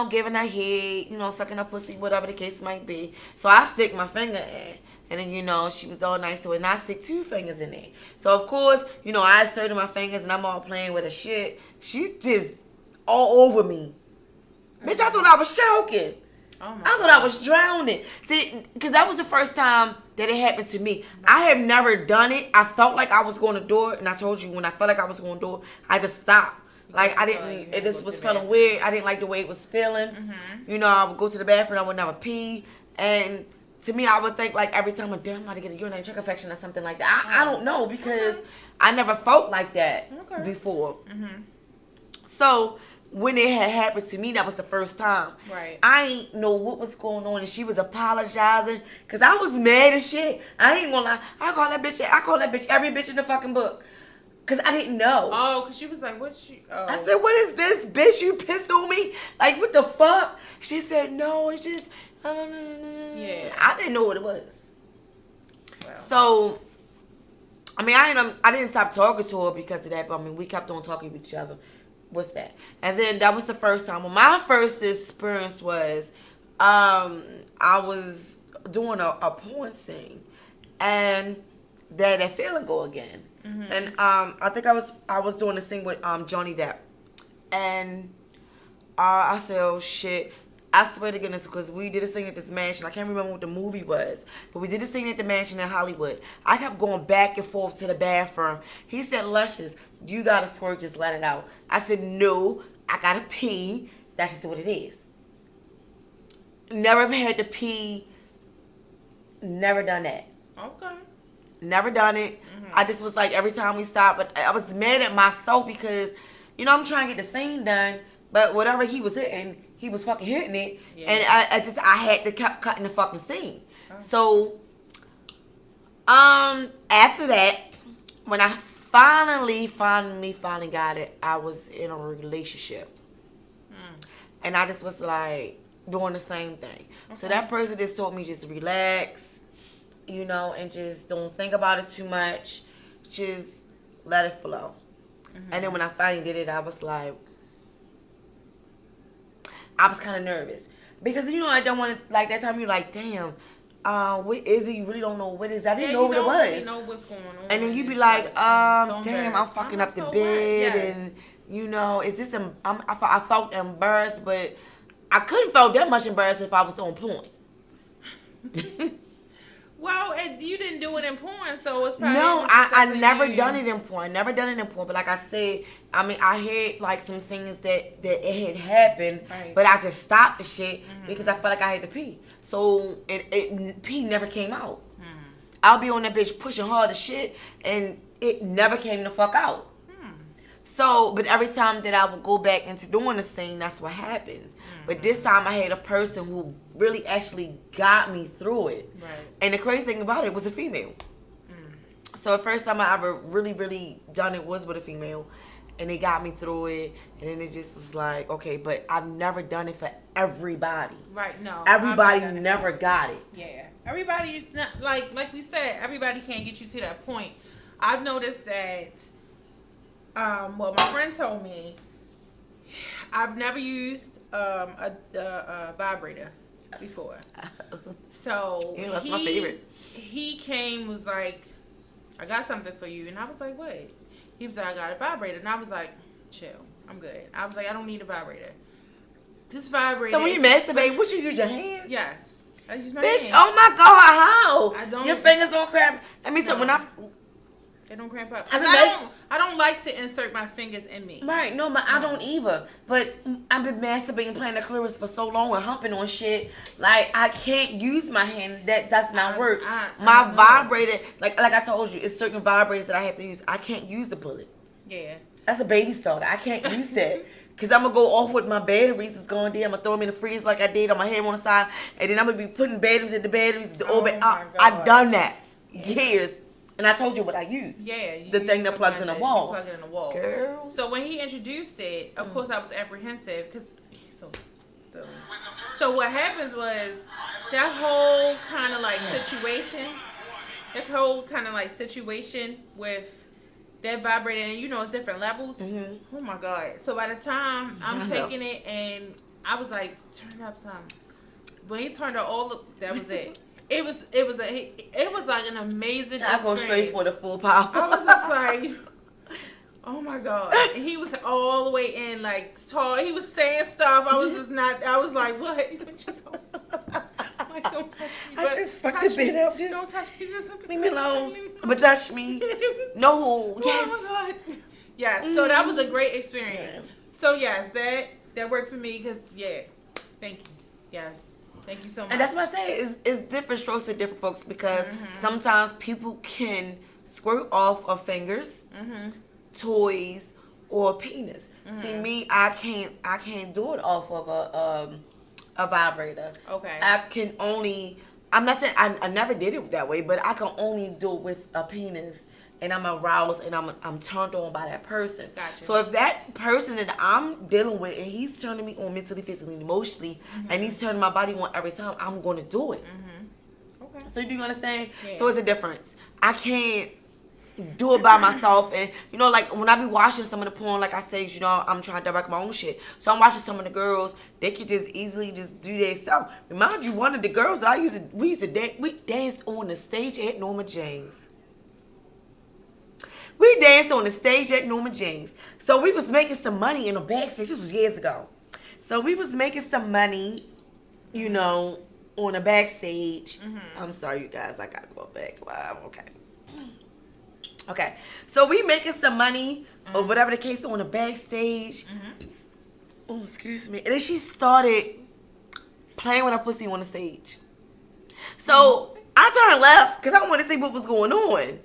giving her head, sucking her pussy, whatever the case might be. So I stick my finger in. And then, she was all nice to it. And I stick 2 fingers in there. So, of course, I inserted my fingers and I'm all playing with her shit. She's just all over me. Bitch, I thought I was choking. Oh I thought I was drowning. See, because that was the first time that it happened to me. I have never done it. I felt like I was going to do it. And I told you, when I felt like I was going to do it, I just stopped. Like, I didn't, it just was feeling weird. I didn't like the way it was feeling. Mm-hmm. I would go to the bathroom, I would never pee. And to me, I would think, like, every time I'm about to get a urinary tract infection or something like that. I don't know, because I never felt like that before. Mm-hmm. So, when it had happened to me, that was the first time. Right. I ain't know what was going on, and she was apologizing, because I was mad as shit. I ain't gonna lie. I call that bitch every bitch in the fucking book. Because I didn't know. Oh, because she was like, what she... Oh. I said, what is this, bitch? You pissed on me? Like, what the fuck? She said, no, it's just... Yeah. I didn't know what it was. Wow. So, I didn't stop talking to her because of that, but we kept on talking to each other with that. And then that was the first time. Well, my first experience was, I was doing a porn scene, and that feeling go again. Mm-hmm. And I think I was doing a scene with Johnny Depp, and I said, oh shit, I swear to goodness, because we did a scene at this mansion. I can't remember what the movie was, but we did a scene at the mansion in Hollywood. I kept going back and forth to the bathroom. He said, Luscious, you gotta squirt, just let it out. I said, no, I gotta pee. That's just what it is. never had to pee. Never done that. Okay. Never done it. I just was like, every time we stopped, but I was mad at myself because, I'm trying to get the scene done, but whatever he was hitting, he was fucking hitting it, and I had to keep cutting the fucking scene. Oh. So, after that, when I finally got it, I was in a relationship, and I just was like doing the same thing. Okay. So that person just told me just relax. And just don't think about it too much. Just let it flow. And then when I finally did it, I was like, I was kind of nervous. Because, I don't want to, like, that time you're like, damn, what is it? You really don't know what it is. I didn't know what it was. Really know what's going on. And then you'd be like, damn, I'm fucking up the bed. Yes. And, is this, I felt embarrassed, but I couldn't feel that much embarrassed if I was on point. Well, you didn't do it in porn, so it's probably... No, I never done it in porn. Never done it in porn. But like I said, I had like some scenes that it had happened, right. But I just stopped the shit because I felt like I had to pee. So pee never came out. I'll be on that bitch pushing hard as shit, and it never came the fuck out. So, but every time that I would go back into doing the scene, that's what happens. But this time I had a person who really actually got me through it. Right. And the crazy thing about it was a female. So the first time I ever really, really done it was with a female. And they got me through it. And then it just was like, okay, but I've never done it for everybody. Right, no. Everybody never got it. Yeah. Everybody, not, like we said, everybody can't get you to that point. I've noticed that... well, my friend told me I've never used a vibrator before. So that's my favorite. He came, was like, I got something for you, and I was like, what? He was like, I got a vibrator, and I was like, chill, I'm good. I was like, I don't need a vibrator. This vibrator. So when you masturbate, would you use your hand? Yes, I use my Bitch, hand. oh my God, how? I don't. Your fingers don't cramp. Let me say when they don't cramp up. I don't like to insert my fingers in me. Right, no, but I don't either. But I've been masturbating, playing the clitoris for so long and humping on shit. Like, I can't use my hand. That does not work. My vibrator, like I told you, it's certain vibrators that I have to use. I can't use the bullet. Yeah. That's a baby starter. I can't use that. Because I'm going to go off with my batteries. It's going there. I'm going to throw them in the freezer like I did. I'm going to have them on the side. And then I'm going to be putting batteries in the batteries. I've done that years. And I told you what I use. Yeah. The thing that plugs in the wall. You plug it in the wall. Girl. So when he introduced it, of course I was apprehensive because he's so silly. So what happens was that whole kind of like situation with that vibrator, and it's different levels. Oh my God. So by the time I'm taking it, and I was like, turn it up some. When he turned it all up, that was it. It was like an amazing experience. I go straight for the full power. I was just like, oh my God. And he was all the way in, like, tall. He was saying stuff. I was like, what? What you talking about? I'm like, don't touch me. I just fucked the bit up. Don't touch me. Leave me alone. But touch me. No. Yes. Oh my God. Yes. So that was a great experience. Yeah. So yes, that worked for me because, thank you. Yes. Thank you so much. And that's what I say. It's different strokes for different folks because sometimes people can squirt off of fingers, toys, or penis. See me, I can't do it off of a vibrator. Okay. I can only. I'm not saying I never did it that way, but I can only do it with a penis. And I'm aroused and I'm turned on by that person. Gotcha. So if that person that I'm dealing with and he's turning me on mentally, physically, and emotionally, and he's turning my body on every time, I'm going to do it. Okay. So do you understand? Yeah. So it's a difference. I can't do it by myself. And, like when I be watching some of the porn, like I said, I'm trying to direct my own shit. So I'm watching some of the girls, they could just easily just do their self. Remind you, one of the girls that we danced on the stage at Norma Jane's. We danced on the stage at Norma Jane's. So we was making some money in the backstage. This was years ago. So we was making some money, on the backstage. I'm sorry, you guys. I got to go back. Wow, okay. Okay. So we making some money or whatever the case on the backstage. Oh, excuse me. And then she started playing with her pussy on the stage. So I turned left because I wanted to see what was going on.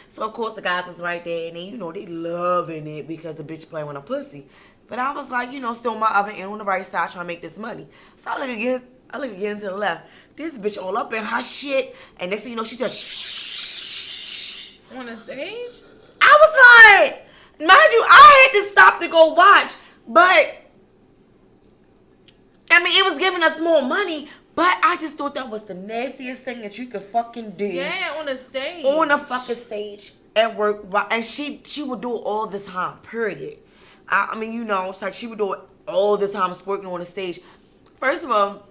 So of course the guys was right there, and then, they loving it because the bitch playing with her pussy. But I was like, still on my other end on the right side trying to make this money. So I look again to the left. This bitch all up in her shit, and next thing you know, she just shh. On the stage? I was like, mind you, I had to stop to go watch, but I mean, it was giving us more money, but I just thought that was the nastiest thing that you could fucking do. Yeah, on the stage. On the fucking stage at work, and she would do it all the time. Period. I mean, it's like she would do it all the time, squirting on the stage. First of all,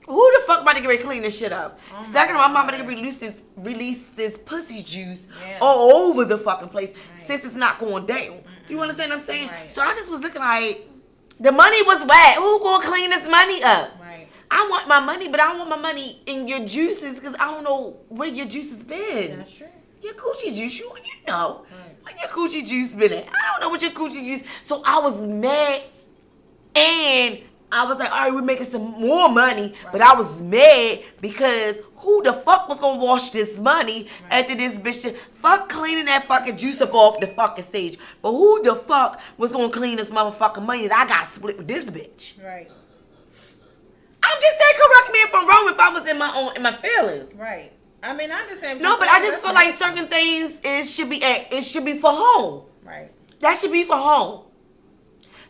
who the fuck about to get ready to clean this shit up? Second of all, I'm about to release this pussy juice all over the fucking place since it's not going down. Do you understand what I'm saying? Right. So I just was looking like, the money was wet. Who gonna clean this money up? Right. I want my money, but I don't want my money in your juices because I don't know where your juice has been. That's true. Your coochie juice, you know. Right. Where your coochie juice been at? I don't know what your coochie juice. So I was mad, and I was like, all right, we're making some more money. Right. But I was mad because who the fuck was gonna wash this money after this bitch? Fuck cleaning that fucking juice up off the fucking stage. But who the fuck was gonna clean this motherfucking money that I gotta split with this bitch? Right. I'm just saying, correct me if I'm wrong if I was in my feelings. Right. I mean, I understand. No, but I just feel like certain things it should be for home. Right. That should be for home.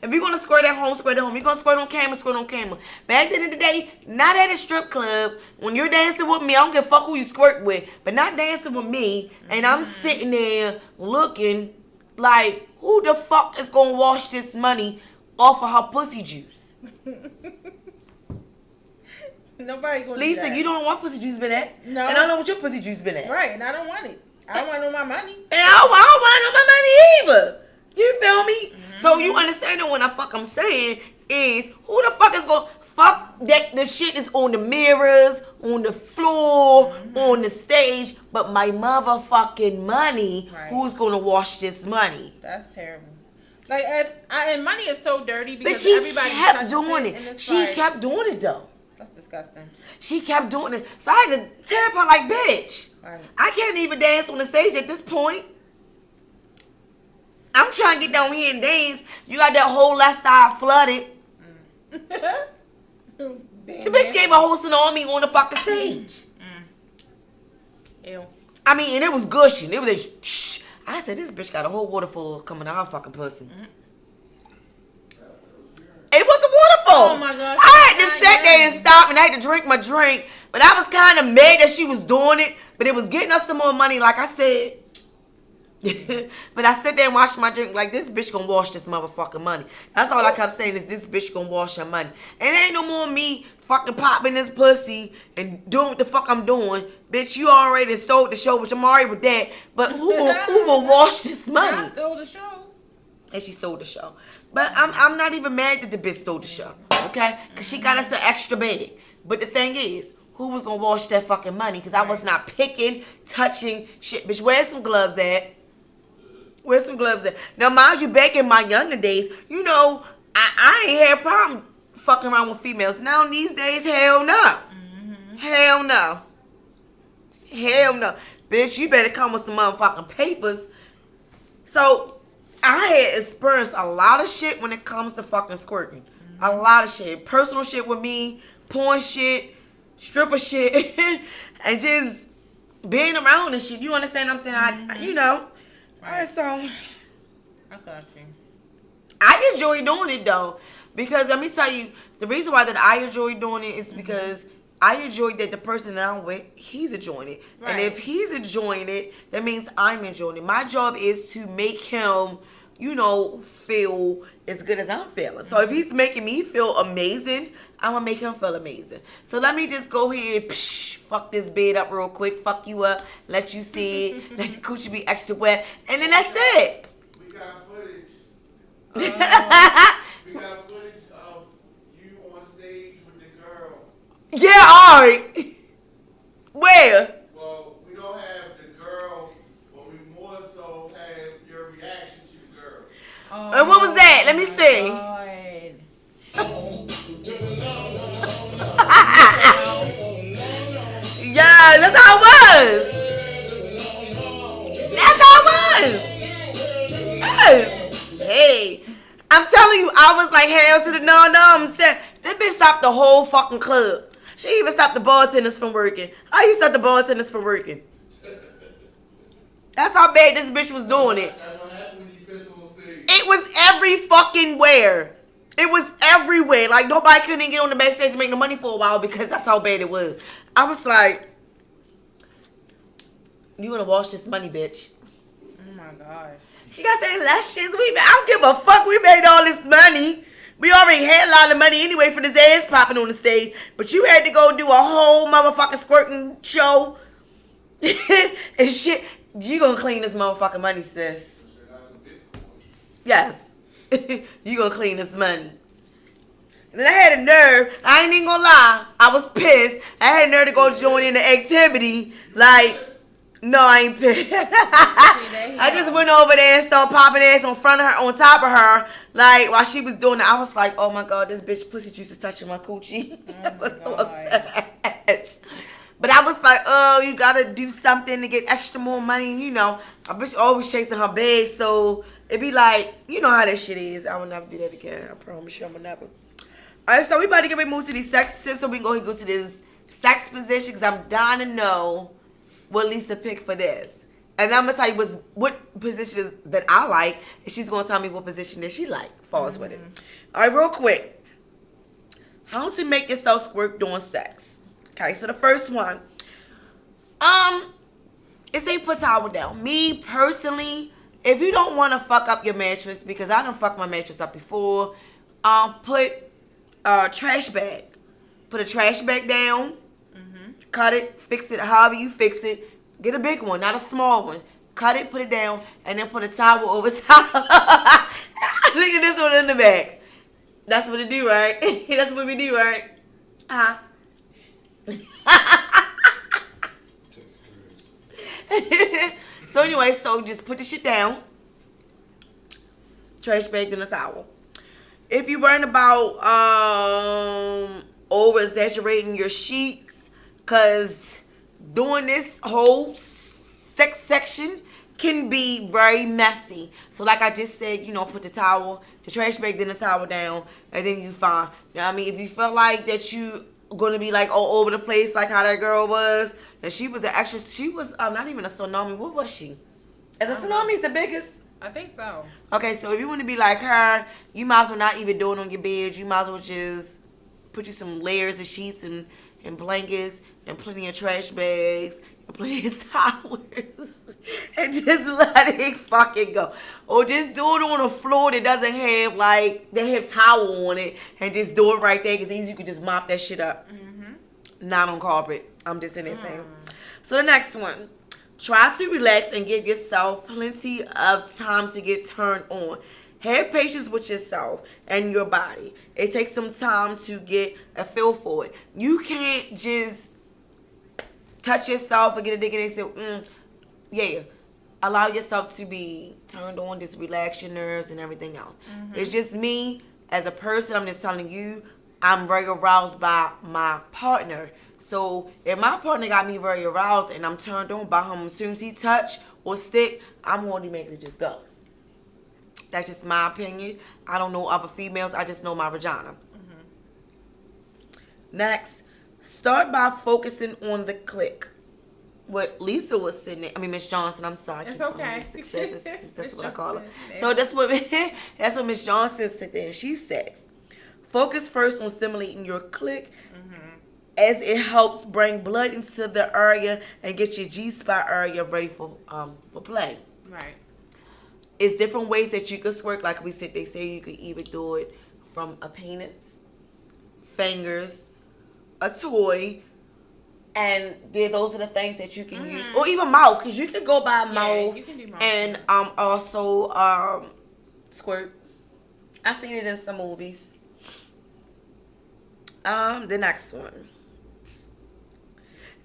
If you're gonna squirt at home, squirt at home. You're gonna squirt on camera, squirt on camera. But at the end of the day, not at a strip club. When you're dancing with me, I don't give a fuck who you squirt with, but not dancing with me. And I'm sitting there looking like, who the fuck is gonna wash this money off of her pussy juice? Nobody gonna Lisa, do that. you don't know what pussy juice been at. No. And I don't know what your pussy juice been at. Right, and I don't want it. I don't want to know my money. And I don't want no my money either. You feel me? So you understand that what I'm saying is, who the fuck is going to fuck that the shit is on the mirrors, on the floor, on the stage, but my motherfucking money, Right. who's going to wash this money? That's terrible. Like, and money is so dirty But because she everybody kept touches doing and it. it's She like, kept doing it though. That's disgusting. She kept doing it. So I had to tap her like, bitch. Right. I can't even dance on the stage at this point. I'm trying to get down here and dance. You got that whole left side flooded. The bitch gave a whole tsunami on the fucking stage. Ew. I mean, and it was gushing. It was a shh. I said, this bitch got a whole waterfall coming out her fucking pussy. It was a waterfall. Oh my gosh. I had to sit there and stop, and I had to drink my drink. But I was kind of mad that she was doing it. But it was getting us some more money, like I said. But I sit there and watch my drink like, this bitch gonna wash this motherfucking money. That's all I kept saying is, this bitch gonna wash her money. And it ain't no more me fucking popping this pussy and doing what the fuck I'm doing. Bitch, you already stole the show, which I'm already with that. But who gonna wash this money? I stole the show. And she stole the show. But I'm not even mad that the bitch stole the show, okay? Because she got us an extra bag. But the thing is, who was gonna wash that fucking money? Because I was not picking, touching shit. Bitch, where's some gloves at? Where's some gloves at? Now, mind you, back in my younger days, I ain't had a problem fucking around with females. Now, these days, hell no. Hell no. Hell no. Bitch, you better come with some motherfucking papers. So, I had experienced a lot of shit when it comes to fucking squirting. A lot of shit. Personal shit with me, porn shit, stripper shit, and just being around and shit. You understand what I'm saying? Right. So, I got you. I enjoy doing it though. Because let me tell you, the reason why that I enjoy doing it is because I enjoy that the person that I'm with, he's enjoying it. Right. And if he's enjoying it, that means I'm enjoying it. My job is to make him, feel as good as I'm feeling. So if he's making me feel amazing, I'm going to make him feel amazing. So let me just go ahead and fuck this bed up real quick, fuck you up, let you see it, let your coochie be extra wet, and then that's it. We got footage. We got footage of you on stage with the girl. Yeah, all right. Where? Well, we don't have the girl, but we more so have your reaction to the girl. And what was that? Let me see. God. I was like, hell to the no. That bitch stopped the whole fucking club. She even stopped the bartenders from working. How you stop the bartenders from working? That's how bad this bitch was doing it. That's what happened when you piss on stage. It was every fucking where. It was everywhere. Like, nobody couldn't get on the backstage to make the money for a while because that's how bad it was. I was like, you gonna wash this money, bitch. Oh my gosh. She got saying Luscious. I don't give a fuck. We made all this money. We already had a lot of money anyway for this ass popping on the stage. But you had to go do a whole motherfucking squirting show. And shit. You gonna clean this motherfucking money, sis. Yes. You gonna clean this money. And then I had a nerve. I ain't even gonna lie. I was pissed. I had a nerve to go join in the activity. Like, no, I ain't pissed. I just went over there and started popping ass on front of her, on top of her. Like, while she was doing it, I was like, oh my God, this bitch pussy juice is touching my coochie. I was so upset. But I was like, oh, you gotta do something to get extra more money. You know, a bitch always chasing her bag. So it be like, you know how that shit is. I will never do that again. I promise you I will never. Alright, so we about to get ready to move to these sex tips. So we can go ahead and go to this sex position because I'm dying to know what Lisa picked for this. And I'm gonna tell you what position is that I like, and she's gonna tell me what position that she like falls with it. All right, real quick. How to make yourself squirt during sex? Okay, so the first one, it say put towel down. Me personally, if you don't want to fuck up your mattress, because I done fucked my mattress up before, put a trash bag. Put a trash bag down. Cut it, fix it however you fix it. Get a big one, not a small one. Cut it, put it down, and then put a towel over top. Look at this one in the back. That's what it do, right? That's what we do, right? So anyway, so just put the shit down. Trash bag in a towel. If you're worrying about over exaggerating your sheets, cause doing this whole sex section can be very messy. So like I just said, you know, put the trash bag, then the towel down, and then you fine. You know what I mean? If you feel like that you gonna be like all over the place like how that girl was, and she was an actress, she was not even a tsunami. What was she? Is a tsunami the biggest? I think so. Okay, so if you want to be like her, you might as well not even do it on your bed. You might as well just put you some layers of sheets and blankets and plenty of trash bags and plenty of towels and just let it fucking go. Or just do it on a floor that doesn't have they have towel on it and just do it right there because easy you can just mop that shit up. Not on carpet. I'm just in there saying. So the next one. Try to relax and give yourself plenty of time to get turned on. Have patience with yourself and your body. It takes some time to get a feel for it. You can't just touch yourself and get a dick in and say, yeah. Allow yourself to be turned on, just relax your nerves and everything else. It's just me as a person. I'm just telling you, I'm very aroused by my partner. So if my partner got me very aroused and I'm turned on by him, as soon as he touch or stick, I'm going to make it just go. That's just my opinion. I don't know other females. I just know my vagina. Next, start by focusing on the click. What Lisa was sitting there, Miss Johnson, I'm sorry. It's okay. That's what I call her. So that's what Miss Johnson said there. She says, focus first on stimulating your click as it helps bring blood into the area and get your G-spot area ready for play. Right. It's different ways that you could squirt. Like we said, they say you could either do it from a penis, fingers, a toy, and those are the things that you can use, or even mouth, because you can go by mouth, you can do mouth and also squirt. I've seen it in some movies. The next one.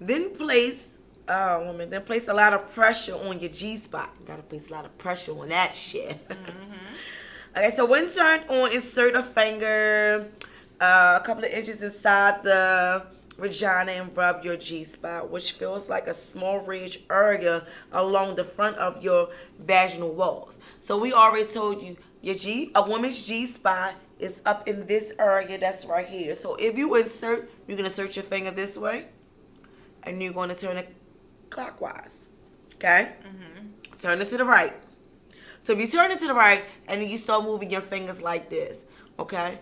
Then place a lot of pressure on your G-spot. You gotta place a lot of pressure on that shit. Okay, so when turned on, insert a finger a couple of inches inside the vagina and rub your G-spot, which feels like a small ridge area along the front of your vaginal walls. So we already told you, A woman's G spot is up in this area that's right here. So if you insert, you're going to insert your finger this way, and you're going to turn it clockwise. Okay? Mm-hmm. Turn it to the right. So if you turn it to the right, and then you start moving your fingers like this, okay?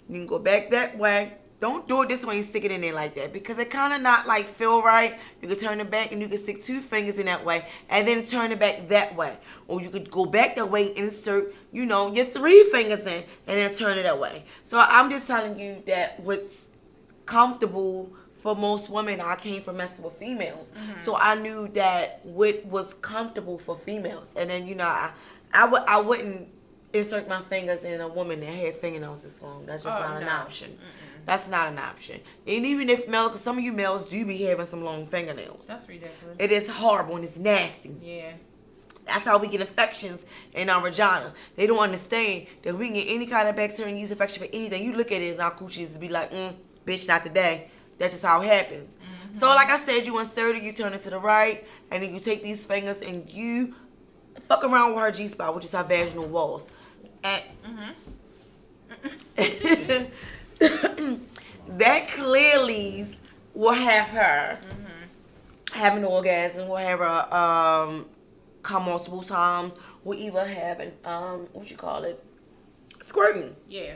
You can go back that way. Don't do it this way and stick it in there like that, because it kind of not like feel right. You can turn it back and you can stick 2 fingers in that way and then turn it back that way. Or you could go back that way, insert, your 3 fingers in and then turn it that way. So I'm just telling you that what's comfortable for most women, I came from messing with females. Mm-hmm. So I knew that what was comfortable for females. And then, I wouldn't insert my fingers in a woman that had fingernails this long. That's just not an option. Mm-mm. That's not an option. And even if some of you males do be having some long fingernails. That's ridiculous. It is horrible and it's nasty. Yeah. That's how we get infections in our vagina. They don't understand that we can get any kind of bacteria and yeast infection for anything. You look at it as our coochies be like, bitch, not today. That's just how it happens. Mm-hmm. So like I said, you insert it, you turn it to the right, and then you take these fingers and you fuck around with her G-spot, which is her vaginal walls. And that clearly will have her have an orgasm, will have her come multiple times, will either have an squirting. Yeah.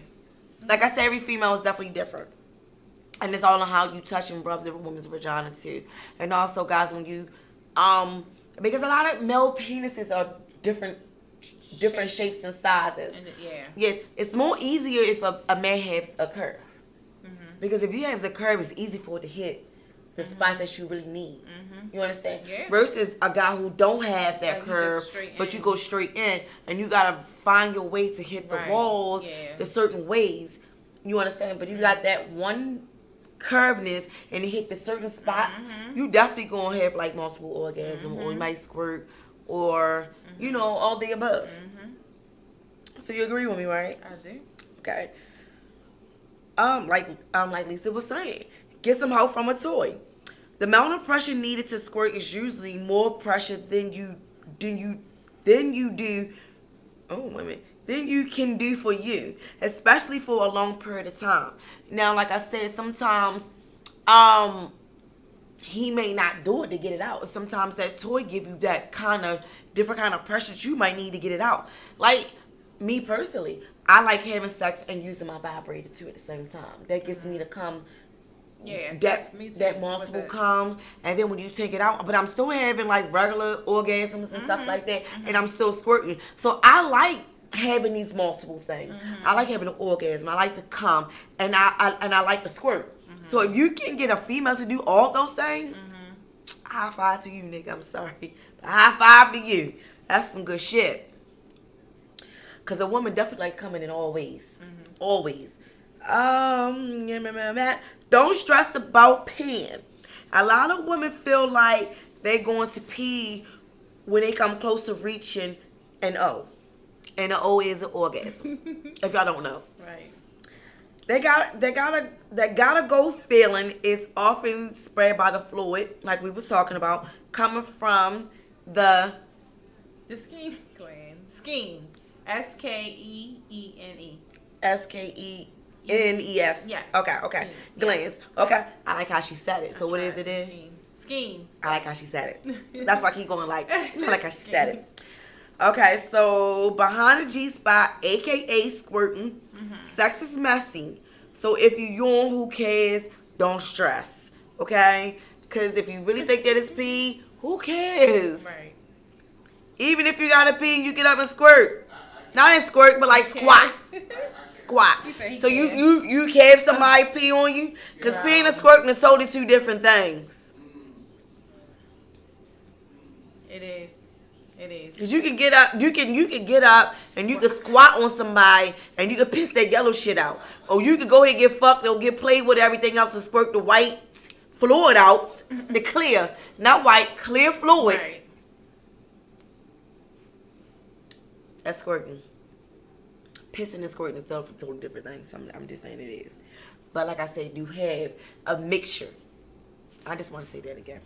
Like I said, every female is definitely different. And it's all on how you touch and rub the woman's vagina too. And also, guys, when you because a lot of male penises are different shapes and sizes. Yes, it's more easier if a man has a curve. Mm-hmm. Because if you have a curve, it's easy for it to hit the spots that you really need. Mm-hmm. You understand? Yeah. Versus a guy who don't have that curve, but you go straight in, and you gotta find your way to hit the walls the certain ways. You understand? But you got that one curveness, and it hit the certain spots. Mm-hmm. You definitely gonna have like multiple orgasms, or you might squirt, or all the above. Mm-hmm. So you agree with me, right? I do. Okay. Like Lisa was saying, get some help from a toy. The amount of pressure needed to squirt is usually more pressure than you can do for you, especially for a long period of time. Now, like I said, sometimes he may not do it to get it out. Sometimes that toy give you that kind of different kind of pressure that you might need to get it out. Like me personally, I like having sex and using my vibrator too at the same time. That gets me to come. Yeah, me too. That multiple come, and then when you take it out, but I'm still having like regular orgasms and stuff like that, and I'm still squirting. So I like having these multiple things. I like having an orgasm. I like to come, and I like to squirt. So if you can get a female to do all those things, high five to you, nigga. I'm sorry, but high five to you. That's some good shit. Cause a woman definitely like coming in all ways, always. Don't stress about peeing. A lot of women feel like they're going to pee when they come close to reaching an O. And an O is an orgasm. If y'all don't know. Right. They gotta go feeling is often spread by the fluid, like we was talking about, coming from the scheme gland. Scheme. SKEENE. SKEENES. Yes. Okay. Glands. Okay. I like how she said it. So what is it in? Scheme. I like how she said it. That's why I keep going like, I like how she said it. Okay, so behind the G-spot, aka squirting, sex is messy. So if you yawn, who cares? Don't stress. Okay? Because if you really think that it's pee, who cares? Right. Even if you gotta pee and you get up and squirt. Not in squirt, but like squat. Squat. So you care if somebody pee on you? Because peeing and squirting is totally 2 different things. It is. Because you can get up, you can get up and you can squat on somebody and you can piss that yellow shit out. Or you can go ahead and get fucked or get played with everything else and squirt the white fluid out. The clear. Not white, clear fluid. Right. That's squirting. Pissing and squirting is totally different things. I'm just saying it is. But like I said, you have a mixture. I just want to say that again.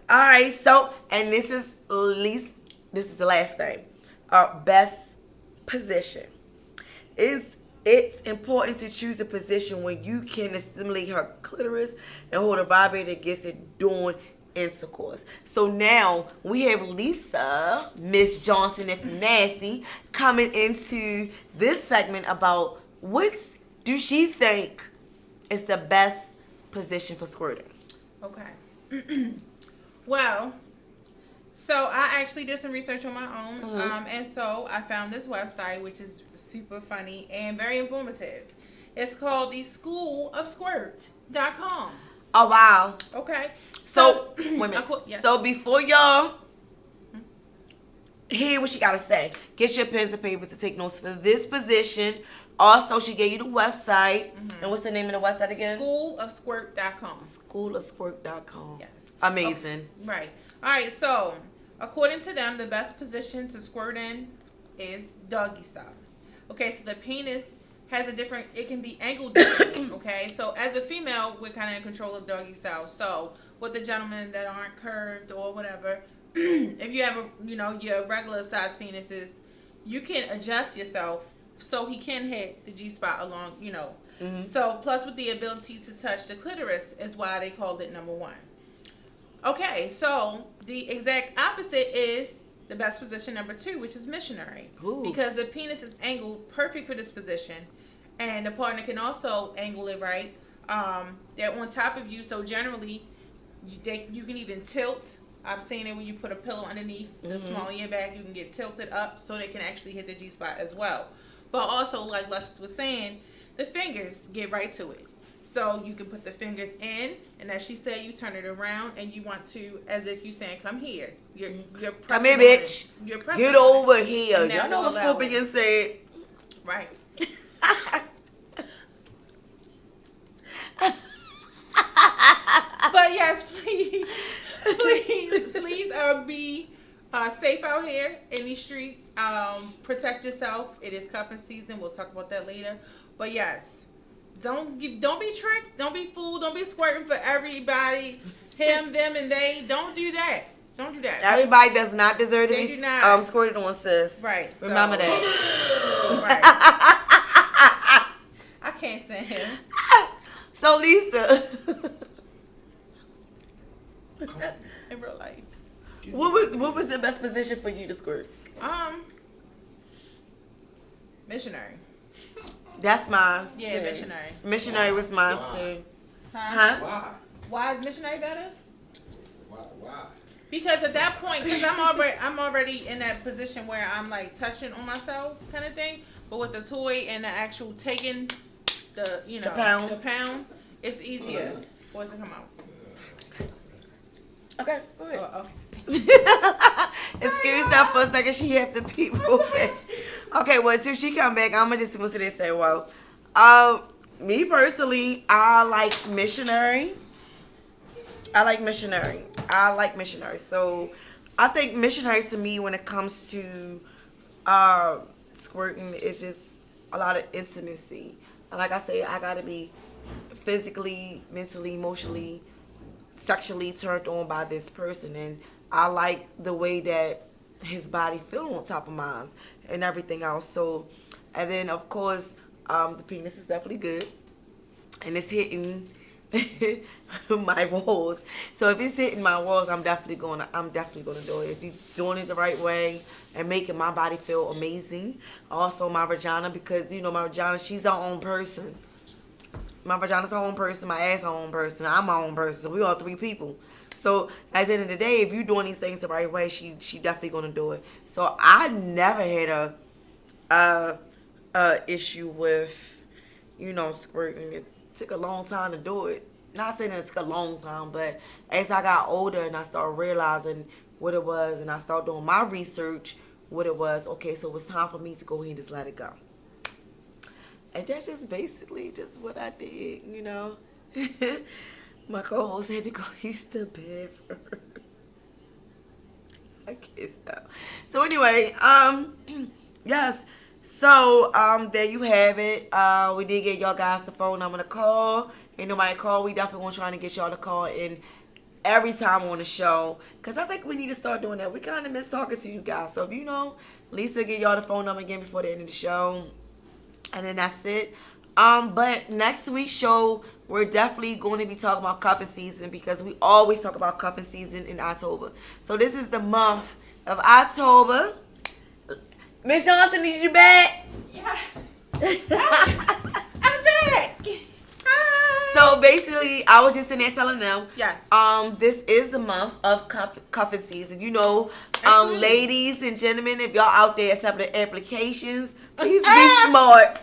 All right, so, and this is the last thing. Best position. It's important to choose a position when you can stimulate her clitoris and hold a vibrator against it during intercourse. So now we have Lisa, Miss Johnson, if nasty, coming into this segment about what do she think is the best position for squirting. Okay. Well, so I actually did some research on my own, and so I found this website, which is super funny and very informative. It's called the schoolofsquirt.com. Oh, wow. Okay. So wait a minute. Yes. So before y'all hear what she got to say, get your pens and papers to take notes for this position. Also, she gave you the website. And what's the name of the website again? Schoolofsquirt.com. Schoolofsquirt.com. Yes. Amazing. Okay. Right. All right. So, according to them, the best position to squirt in is doggy style. Okay. So the penis has a different. It can be angled differently. Okay. So as a female, we're kind of in control of doggy style. So with the gentlemen that aren't curved or whatever, if you have your regular size penises, you can adjust yourself so he can hit the G spot along. So plus with the ability to touch the clitoris is why they called it number one. Okay, so the exact opposite is the best position number two, which is missionary. Ooh. Because the penis is angled perfect for this position, and the partner can also angle it right. They're on top of you, so generally you can even tilt. I've seen it when you put a pillow underneath the small of your back, you can get tilted up so they can actually hit the G spot as well. But also, like Luscious was saying, the fingers get right to it. So you can put the fingers in, and as she said, you turn it around, and you want to, as if you're saying, "Come here." You're come here, bitch. You're pressing get over here. And Y'all know what Scorpion said. Right. But yes, please be safe out here in these streets. Protect yourself. It is cuffing season. We'll talk about that later. But yes, don't be tricked. Don't be fooled. Don't be squirting for everybody. Him, them, and they. Don't do that. Don't do that. Everybody does not deserve to be squirted on, sis. Right. Remember that. Right. I can't stand him. So Lisa, in real life, what was the best position for you to squirt? Missionary. That's mine. Yeah, too. missionary. Missionary was mine too. Huh? Why? Why is missionary better? Why? Because at that point, because I'm already in that position where I'm like touching on myself, kind of thing. But with the toy and the actual taking the pound, it's easier for it to come out. Okay, go ahead. Okay. Excuse her for a second. She have to pee real fast. Okay, well, till she come back, I'm gonna just go sit there and say, well, me personally, I like missionary. So I think missionary to me, when it comes to squirting, is just a lot of intimacy. And like I say, I gotta be physically, mentally, emotionally, sexually turned on by this person, and I like the way that his body feel on top of mine and everything else. So, and then of course, the penis is definitely good, and it's hitting my walls. So if it's hitting my walls, I'm definitely gonna do it. If he's doing it the right way and making my body feel amazing. Also my vagina, because my vagina, she's her own person. My vagina's her own person, my ass her own person, I'm my own person. So we all three people. So at the end of the day, if you're doing these things the right way, she definitely gonna do it. So I never had a issue with squirting. It took a long time to do it. Not saying that it took a long time, but as I got older and I started realizing what it was, and I started doing my research, what it was, okay, so it was time for me to go ahead and just let it go. And that's just basically just what I did, My co-host had to go use the bathroom. I can't stop. So anyway, yes. So there you have it. We did get y'all guys the phone number to call. Ain't nobody call. We definitely gonna try to get y'all to call in every time on the show, because I think we need to start doing that. We kind of miss talking to you guys. So if Lisa give y'all the phone number again before the end of the show. And then that's it. But next week's show, we're definitely going to be talking about cuffing season because we always talk about cuffing season in October. So this is the month of October. Miss Johnson, is you back? Yeah. I'm back. Hi. So basically, I was just in there telling them, Yes. this is the month of cuffing season. You know, Absolutely. ladies and gentlemen, if y'all out there accepting applications, please be smart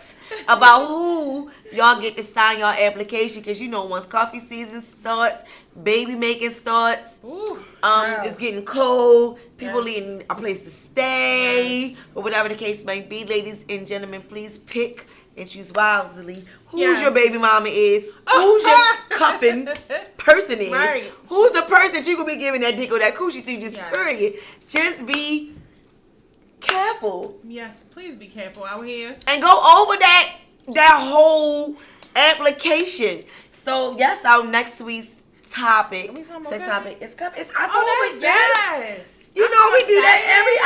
about who y'all get to sign your application, because you know once coffee season starts, baby making starts. Ooh, It's getting cold. People Yes. needing a place to stay, Yes. or whatever the case may be. Ladies and gentlemen, please pick and choose wisely who's Yes. your baby mama is, who's your cuffing person is, Right. who's the person that you gonna be giving that dick or that coochie to. Just Yes. period. Just be careful Yes, please be careful out here. and go over that whole application. So yes, our next week's topic, Are we talking about sex cuffing? topic, it's October. Oh, yes. yes. You I'm know so we do that excited. every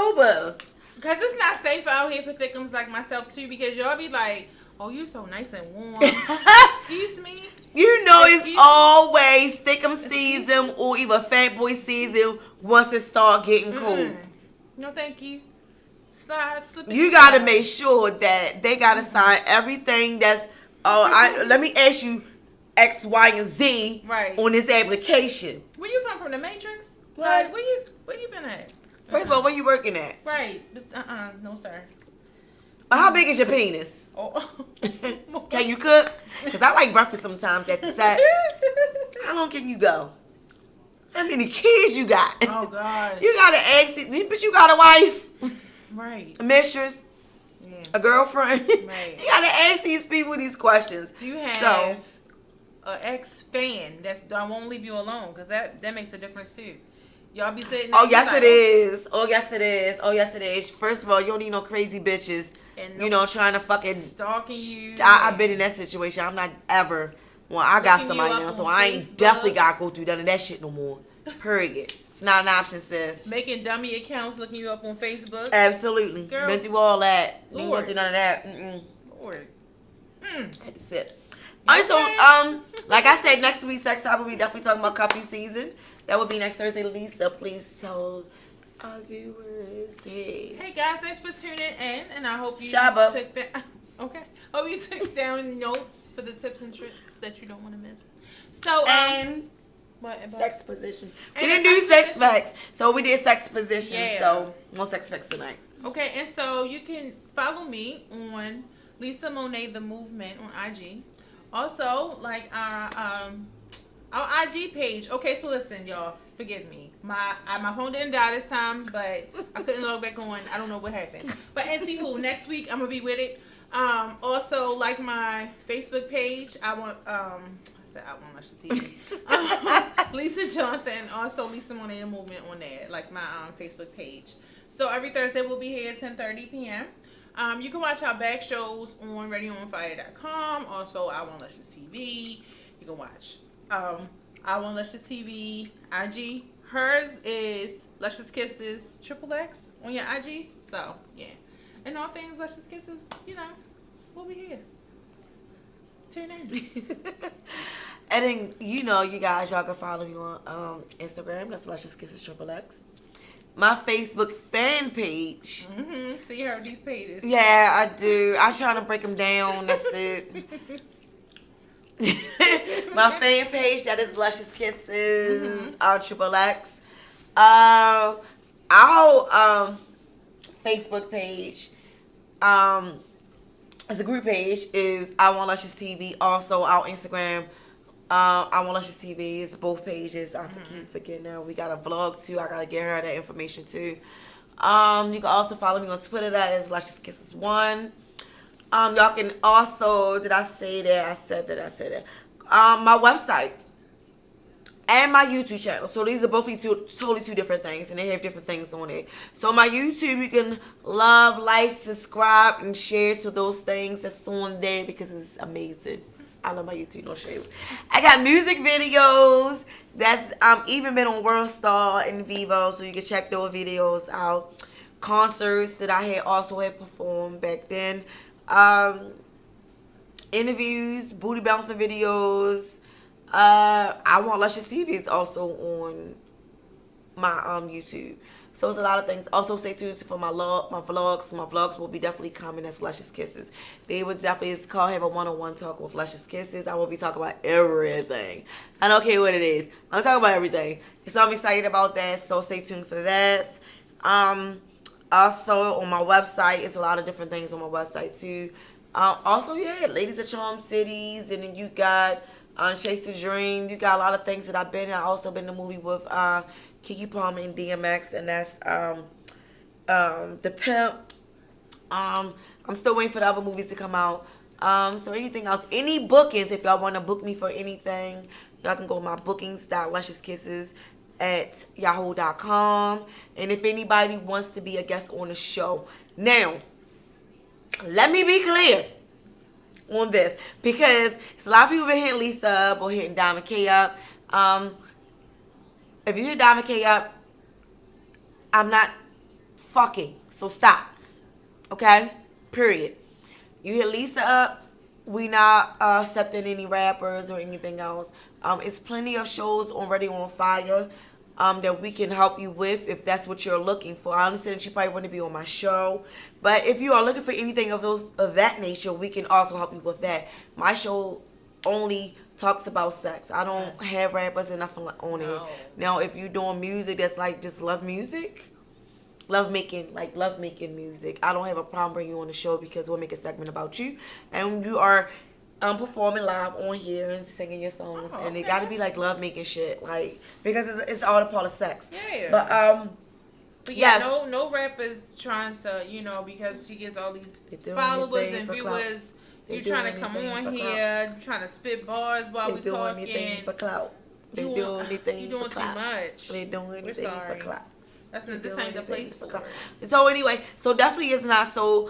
October. Because it's not safe out here for thickums like myself, too, because y'all be like, oh, you so nice and warm. Excuse me? You know Excuse it's me? always thickum Excuse season or even fat boy season once it start getting cold. Mm-mm. No, thank you. Slip it You gotta inside. make sure that they gotta sign everything that's. Let me ask you X, Y, and Z Right. on this application. Where you come from, the Matrix? What? Like, where you been at? First of all, where you working at? Right. No, sir. How big is your penis? Oh. Can you cook? Because I like breakfast sometimes at the sex. How long can you go? How many kids you got? Oh, God. You gotta ask it, but you got a wife, Right. a mistress, Yeah. a girlfriend. Right. You gotta ask these people these questions. Do you have So, an ex-fan that won't leave you alone? Because that makes a difference, too. Y'all be sitting oh there, yes like, it is. Oh yes it is. Oh yes it is. First of all, you don't need no crazy bitches. And You know, trying to fucking. stalking you. I've been in that situation. I'm not ever. Well, I got Looking somebody you up now, so on I ain't Facebook. definitely gotta go through none of that shit no more. Period. It's not an option, sis. Making dummy accounts, looking you up on Facebook. Absolutely. Girl. Been through all that. Ain't Lord. going through none of that. Lord. Had to sit. Alright, so like I said, next week's sex topic we definitely talking about cuffing season. That would be next Thursday. Lisa, please tell our viewers. Hey guys, thanks for tuning in, and I hope you Shabba. took that. Okay, hope you took down notes for the tips and tricks that you don't want to miss. So And what? sex position. We And didn't the do sex sex positions. facts, so we did sex positions. Yeah. So no sex facts tonight. Okay, and so you can follow me on Lisa Monet the Movement on IG. Also, like our IG page. Okay, so listen, y'all. Forgive me. My phone didn't die this time, but I couldn't log back on. I don't know what happened. But anywho, next week I'm gonna be with it. Also, like my Facebook page. I want Luscious TV. Lisa Johnson. Also, Lisa Monet the Movement on there. Like my Facebook page. So every Thursday we'll be here at 10:30 p.m. You can watch our back shows on RadioOnFire.com. Also, I Want Luscious TV. You can watch I Want Luscious TV IG. Hers is Luscious Kisses XXX on your IG. So yeah, and all things Luscious Kisses. You know, we'll be here. Tune in. And then you guys, y'all can follow me on Instagram. That's Luscious Kisses XXX. My Facebook fan page. See her these pages. Yeah, I do. I try to break them down. That's it. My fan page, that is Luscious Kisses, XXX. Our Facebook page, as a group page, is I Want Luscious TV. Also, our Instagram, I Want Luscious TV is both pages. I keep forgetting now. We got a vlog too. I gotta get her that information too. You can also follow me on Twitter. That is Luscious Kisses 1. Y'all can also, did I say that? I said that. My website and my YouTube channel. So these are both totally two different things, and they have different things on it. So my YouTube, you can love, like, subscribe, and share to those things that's on there because it's amazing. I love my YouTube, no shame. I got music videos that's even been on World Star and Vivo, so you can check those videos out. concerts that I had performed back then. Interviews, booty bouncing videos. I Want Luscious TV is also on my YouTube. So it's a lot of things. Also stay tuned for my vlogs. My vlogs will be definitely coming as Luscious Kisses. They would definitely, it's called Have a One-on-One Talk with Luscious Kisses. I will be talking about everything. I don't care what it is. I'm talking about everything. So I'm excited about that. So stay tuned for that. Also on my website, it's a lot of different things on my website too. Also, yeah, Ladies of Charm Cities, and then you got Chase the Dream. You got a lot of things that I've been in. I also been in the movie with Keke Palmer and DMX, and that's The Pimp. I'm still waiting for the other movies to come out. So anything else, any bookings, if y'all want to book me for anything, y'all can go to my bookings.lusciouskisses@yahoo.com. And if anybody wants to be a guest on the show. Now, let me be clear on this, because it's a lot of people been hitting Lisa up or hitting Diamond K up. If you hit Diamond K up, I'm not fucking. So stop. Okay? Period. You hit Lisa up, we not accepting any rappers or anything else. It's plenty of shows already on fire that we can help you with if that's what you're looking for. I understand that you probably want to be on my show, but if you are looking for anything of that nature, we can also help you with that. My show only talks about sex. I don't have rappers and nothing on it. Now, if you're doing music that's like just love music, love making music, I don't have a problem bringing you on the show, because we'll make a segment about you, and you are performing live on here and singing your songs, and it got to be like love making shit, like, because it's all a part of sex. Yeah. But yeah, yes. no rappers trying to, because she gets all these followers and viewers. You trying to come on here, trying to spit bars while we talking. Anything for clout. They doing anything. You doing for clout. too much. They doing anything for clout. That's not, this ain't the place for it. So anyway, so definitely is not. So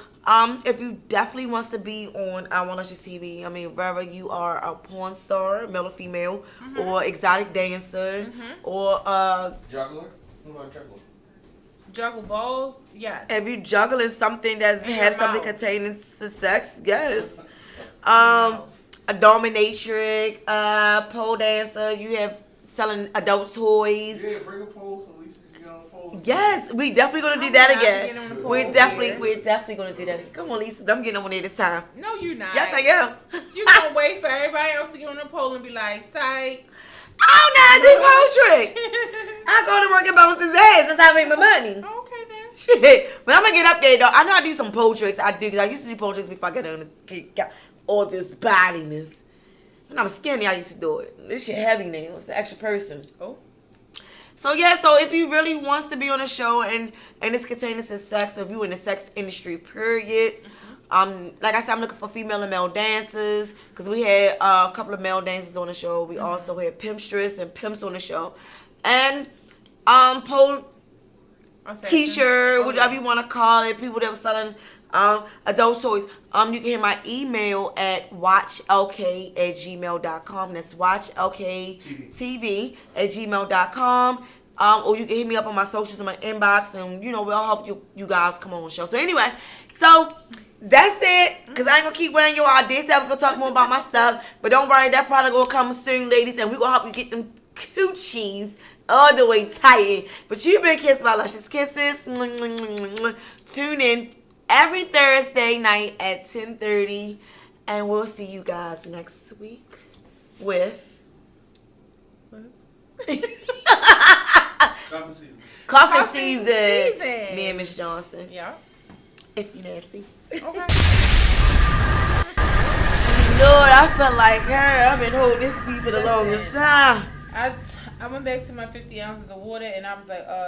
if you definitely wants to be on I Want Luscious TV, I mean, whether you are a porn star, male or female, or exotic dancer, or Juggler? What about juggler? Juggle balls, yes. if you juggling something that's In have your something mouth. containing to sex, yes. A dominatrix, pole dancer, you have selling adult toys. Yeah, bring a pole so Lisa can get on the pole. Yes, we definitely gonna do that I'm getting again. on the pole We're here. definitely gonna do that again. Come on, Lisa, I'm getting on there this time. No, you not. Yes, I am. You gonna wait for everybody else to get on the pole and be like, "Psych." Oh, no, I do pole trick. I go to work and bounce his ass. That's how I make my money. Okay then. Shit. But I'm gonna get up there though. I know I do some pole tricks. I do, because I used to do pole tricks before I got all this bodiness. When I was skinny, I used to do it. This shit heavy now. It's an extra person. Oh. So yeah, so if you really wants to be on a show and it's containing to sex, or if you in the sex industry, period. Like I said, I'm looking for female and male dancers, because we had a couple of male dancers on the show. We also had pimpstress and pimps on the show, and pole teacher, whatever you want to call it, people that were selling adult toys. You can hit my email at watchlk@gmail.com. That's watchlktv@gmail.com. Or you can hit me up on my socials in my inbox, and we'll help you guys come on the show. So anyway, so that's it, because I ain't gonna keep wearing your out. I was gonna talk more about my stuff, but don't worry, that product will come soon, ladies, and we're gonna help you get them coochies all the way tight. But you've been kissed by Luscious Kisses. Tune in every Thursday night at 10:30, and we'll see you guys next week with Coffee season. Me and Miss Johnson. Yeah. If you nasty. Okay. Lord, I felt like her. I've been holding this pee for the longest time. I went back to my 50 ounces of water, and I was like,